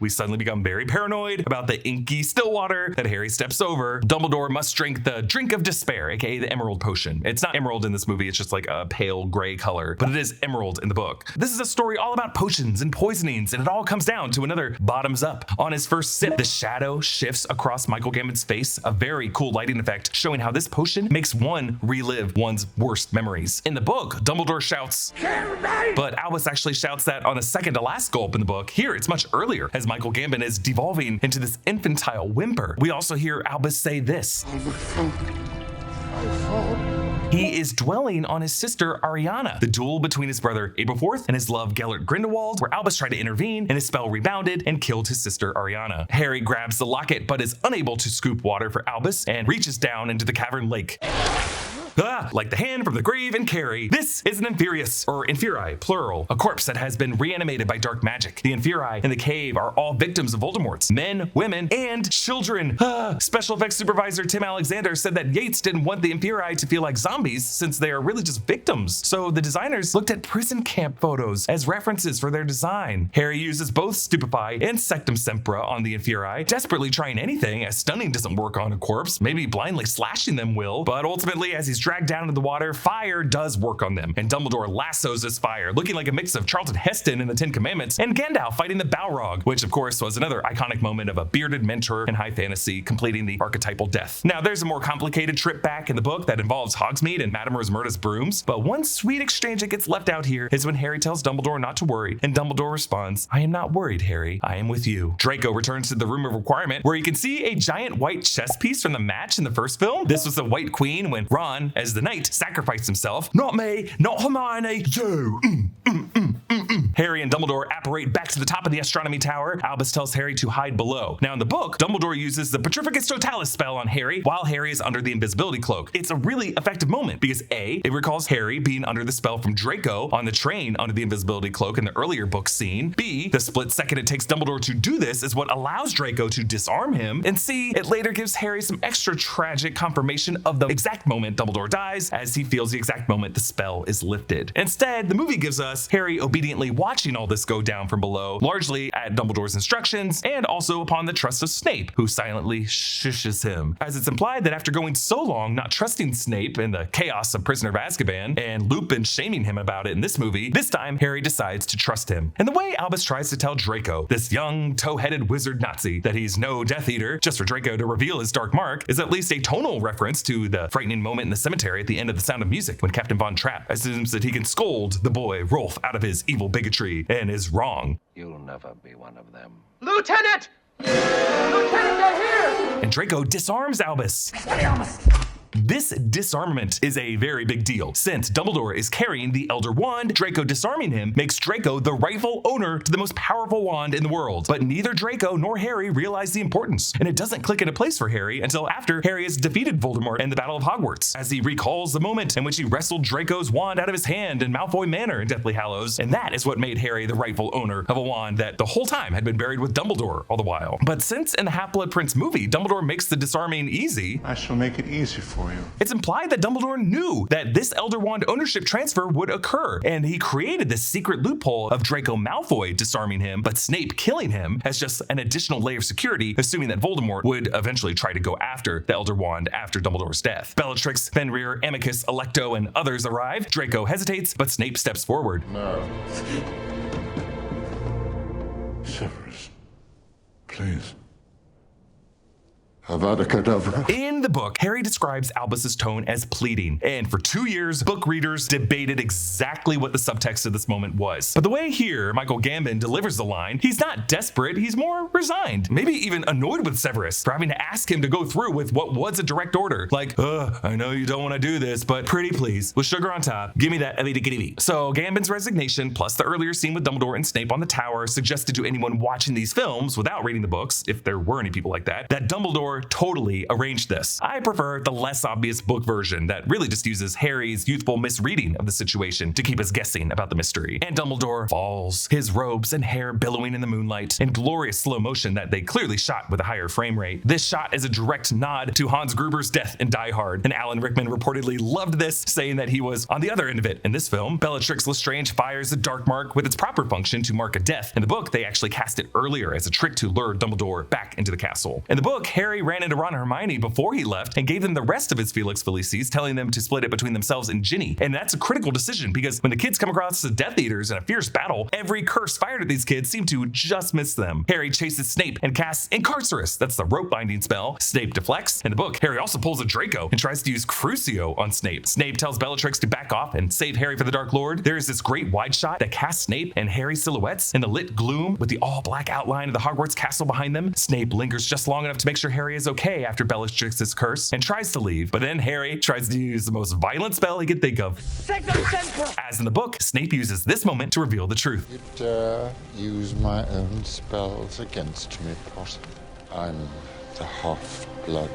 We suddenly become very paranoid about the inky still water that Harry steps over. Dumbledore must drink the drink of despair, aka the emerald potion. It's not emerald in this movie, it's just like a pale gray color, but it is emerald in the book. This is a story all about potions and poisonings, and it all comes down to another bottoms up. On his first sip, the shadow shifts across Michael Gambon's face, a very cool lighting effect showing how this potion makes one relive one's worst memories. In the book, Dumbledore shouts, but Albus actually shouts that on the second to last gulp in the book. Here, it's much earlier, as Michael Gambon is devolving into this infantile whimper. We also hear Albus say this. He is dwelling on his sister Ariana. The duel between his brother Aberforth and his love Gellert Grindelwald, where Albus tried to intervene and his spell rebounded and killed his sister Ariana. Harry grabs the locket but is unable to scoop water for Albus and reaches down into the cavern lake. Like the hand from the grave in Carrie. This is an Inferius, or Inferi, plural, a corpse that has been reanimated by dark magic. The Inferi in the cave are all victims of Voldemort's, men, women, and children. Special effects supervisor Tim Alexander said that Yates didn't want the Inferi to feel like zombies since they are really just victims. So the designers looked at prison camp photos as references for their design. Harry uses both Stupefy and Sectum Sempra on the Inferi, desperately trying anything as stunning doesn't work on a corpse. Maybe blindly slashing them will, but ultimately as he's dragged down into the water, fire does work on them, and Dumbledore lassos this fire, looking like a mix of Charlton Heston in the Ten Commandments and Gandalf fighting the Balrog, which of course was another iconic moment of a bearded mentor in high fantasy completing the archetypal death. Now there's a more complicated trip back in the book that involves Hogsmeade and Madame Rosmerta's brooms, but one sweet exchange that gets left out here is when Harry tells Dumbledore not to worry, and Dumbledore responds, "I am not worried, Harry. I am with you." Draco returns to the Room of Requirement, where you can see a giant white chess piece from the match in the first film. This was the White Queen when Ron, as the knight, sacrificed himself. Not me, not Hermione, you. Harry and Dumbledore apparate back to the top of the Astronomy Tower. Albus tells Harry to hide below. Now in the book, Dumbledore uses the Petrificus Totalis spell on Harry while Harry is under the invisibility cloak. It's a really effective moment because A, it recalls Harry being under the spell from Draco on the train under the invisibility cloak in the earlier book scene. B, the split second it takes Dumbledore to do this is what allows Draco to disarm him. And C, it later gives Harry some extra tragic confirmation of the exact moment Dumbledore dies, as he feels the exact moment the spell is lifted. Instead, the movie gives us Harry obediently watching all this go down from below, largely at Dumbledore's instructions and also upon the trust of Snape, who silently shushes him. As it's implied that after going so long not trusting Snape in the chaos of Prisoner of Azkaban and Lupin shaming him about it in this movie, this time Harry decides to trust him. And the way Albus tries to tell Draco, this young toe-headed wizard Nazi, that he's no Death Eater just for Draco to reveal his dark mark is at least a tonal reference to the frightening moment in the cemetery at the end of The Sound of Music when Captain Von Trapp assumes that he can scold the boy Rolf out of his evil bigotry and is wrong. You'll never be one of them. Lieutenant! Lieutenant, they're here! And Draco disarms Albus. This disarmament is a very big deal. Since Dumbledore is carrying the Elder Wand, Draco disarming him makes Draco the rightful owner to the most powerful wand in the world. But neither Draco nor Harry realize the importance, and it doesn't click into place for Harry until after Harry has defeated Voldemort in the Battle of Hogwarts, as he recalls the moment in which he wrestled Draco's wand out of his hand in Malfoy Manor in Deathly Hallows, and that is what made Harry the rightful owner of a wand that the whole time had been buried with Dumbledore all the while. But since in the Half-Blood Prince movie, Dumbledore makes the disarming easy, I shall make it easy for you. It's implied that Dumbledore knew that this Elder Wand ownership transfer would occur, and he created this secret loophole of Draco Malfoy disarming him, but Snape killing him as just an additional layer of security, assuming that Voldemort would eventually try to go after the Elder Wand after Dumbledore's death. Bellatrix, Fenrir, Amicus, Alecto, and others arrive. Draco hesitates, but Snape steps forward. No. Severus, please. Avada Kedavra. In In the book, Harry describes Albus's tone as pleading, and for 2 years, book readers debated exactly what the subtext of this moment was. But the way here Michael Gambon delivers the line, he's not desperate, he's more resigned, maybe even annoyed with Severus for having to ask him to go through with what was a direct order. Like, I know you don't want to do this, but pretty please, with sugar on top, give me that evity. So Gambon's resignation, plus the earlier scene with Dumbledore and Snape on the tower, suggested to anyone watching these films without reading the books, if there were any people like that Dumbledore totally arranged this. I prefer the less obvious book version that really just uses Harry's youthful misreading of the situation to keep us guessing about the mystery. And Dumbledore falls, his robes and hair billowing in the moonlight in glorious slow motion that they clearly shot with a higher frame rate. This shot is a direct nod to Hans Gruber's death in Die Hard, and Alan Rickman reportedly loved this, saying that he was on the other end of it. In this film, Bellatrix Lestrange fires a dark mark with its proper function to mark a death. In the book, they actually cast it earlier as a trick to lure Dumbledore back into the castle. In the book, Harry ran into Ron and Hermione before he left and gave them the rest of his Felix Felicis, telling them to split it between themselves and Ginny. And that's a critical decision because when the kids come across the Death Eaters in a fierce battle, every curse fired at these kids seemed to just miss them. Harry chases Snape and casts Incarcerus, that's the rope binding spell. Snape deflects. In the book, Harry also pulls a Draco and tries to use Crucio on Snape. Snape tells Bellatrix to back off and save Harry for the Dark Lord. There is this great wide shot that casts Snape and Harry's silhouettes in the lit gloom with the all black outline of the Hogwarts castle behind them. Snape lingers just long enough to make sure Harry is okay after Bellatrix's curse and tries to leave, but then Harry tries to use the most violent spell he could think of. As in the book, Snape uses this moment to reveal the truth. You dare use my own spells against me, Potter. I'm the half-blood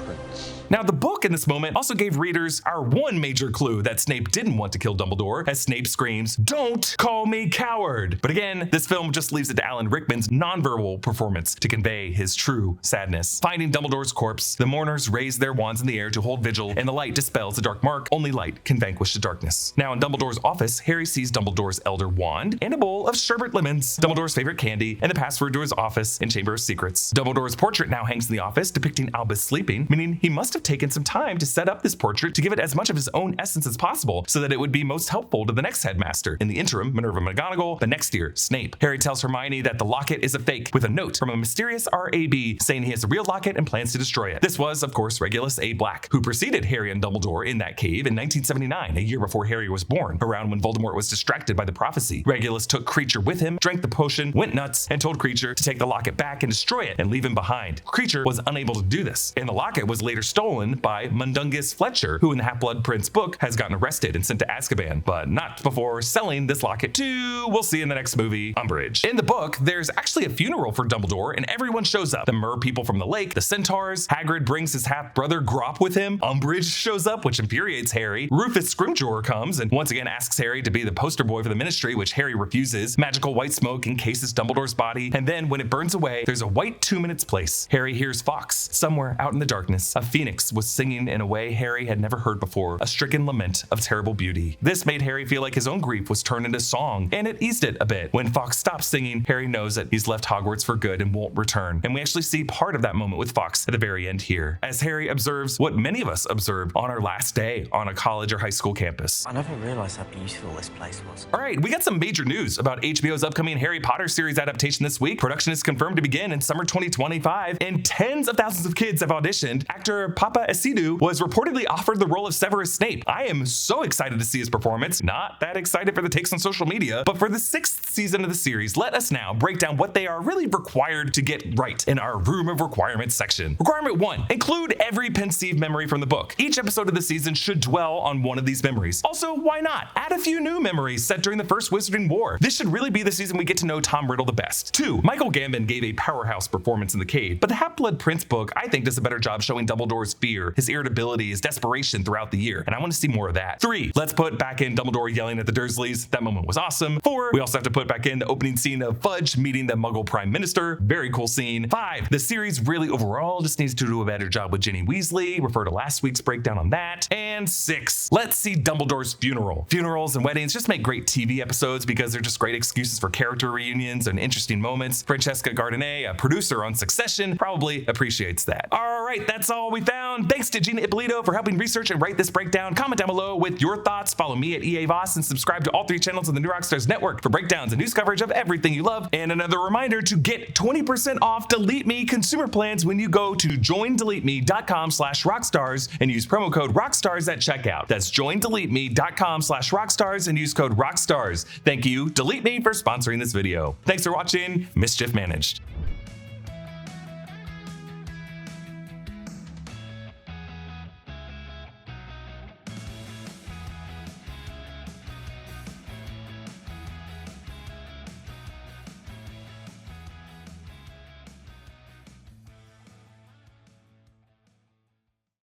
prince. Now, the book in this moment also gave readers our one major clue that Snape didn't want to kill Dumbledore, as Snape screams, "Don't call me coward!" But again, this film just leaves it to Alan Rickman's nonverbal performance to convey his true sadness. Finding Dumbledore's corpse, the mourners raise their wands in the air to hold vigil, and the light dispels the dark mark. Only light can vanquish the darkness. Now, in Dumbledore's office, Harry sees Dumbledore's elder wand and a bowl of sherbet lemons, Dumbledore's favorite candy, and the password to his office in Chamber of Secrets. Dumbledore's portrait now hangs in the office, depicting Albus sleeping, meaning he must have taken some time to set up this portrait to give it as much of his own essence as possible so that it would be most helpful to the next headmaster. In the interim, Minerva McGonagall, the next year, Snape. Harry tells Hermione that the locket is a fake with a note from a mysterious RAB saying he has a real locket and plans to destroy it. This was, of course, Regulus A. Black, who preceded Harry and Dumbledore in that cave in 1979, a year before Harry was born, around when Voldemort was distracted by the prophecy. Regulus took Kreacher with him, drank the potion, went nuts, and told Kreacher to take the locket back and destroy it and leave him behind. Kreacher was unable to do this, and the locket was later stolen by Mundungus Fletcher, who in the Half-Blood Prince book has gotten arrested and sent to Azkaban, but not before selling this locket to, we'll see in the next movie, Umbridge. In the book, there's actually a funeral for Dumbledore, and everyone shows up. The mer people from the lake, the centaurs, Hagrid brings his half-brother Grop with him, Umbridge shows up, which infuriates Harry, Rufus Scrimgeour comes and once again asks Harry to be the poster boy for the Ministry, which Harry refuses. Magical white smoke encases Dumbledore's body, and then when it burns away, there's a white 2 minutes place. Harry hears Fawkes. Somewhere out in the darkness, a phoenix was singing in a way Harry had never heard before, a stricken lament of terrible beauty. This made Harry feel like his own grief was turned into song, and it eased it a bit. When Fawkes stops singing, Harry knows that he's left Hogwarts for good and won't return, and we actually see part of that moment with Fawkes at the very end here, as Harry observes what many of us observed on our last day on a college or high school campus. I never realized how beautiful this place was. All right, we got some major news about HBO's upcoming Harry Potter series adaptation this week. Production is confirmed to begin in summer 2025, and tens of thousands of kids have auditioned. Actor Papa Esidu was reportedly offered the role of Severus Snape. I am so excited to see his performance. Not that excited for the takes on social media, but for the 6th season of the series, let us now break down what they are really required to get right in our Room of Requirements section. Requirement 1, include every Pensieve memory from the book. Each episode of the season should dwell on one of these memories. Also, why not? Add a few new memories set during the First Wizarding War. This should really be the season we get to know Tom Riddle the best. 2, Michael Gambon gave a powerhouse performance in the cave, but the Half-Blood Prince book, I think, does a better job showing Dumbledore's fear, his irritability, his desperation throughout the year, and I want to see more of that. 3, let's put back in Dumbledore yelling at the Dursleys. That moment was awesome. 4, we also have to put back in the opening scene of Fudge meeting the Muggle Prime Minister. Very cool scene. 5, the series really overall just needs to do a better job with Ginny Weasley. Refer to last week's breakdown on that. And 6, let's see Dumbledore's funeral. Funerals and weddings just make great TV episodes because they're just great excuses for character reunions and interesting moments. Francesca Gardinet, a producer on Succession, probably appreciates that. All right, that's all we found. breakdown. Thanks to Gina Ippolito for helping research and write this breakdown. Comment down below with your thoughts. Follow me at EA Voss and subscribe to all 3 channels of the New Rockstars Network for breakdowns and news coverage of everything you love. And another reminder to get 20% off Delete Me consumer plans when you go to joindeleteme.com/rockstars and use promo code Rockstars at checkout. That's joindeleteme.com/rockstars and use code Rockstars. Thank you, Delete Me, for sponsoring this video. Thanks for watching. Mischief managed.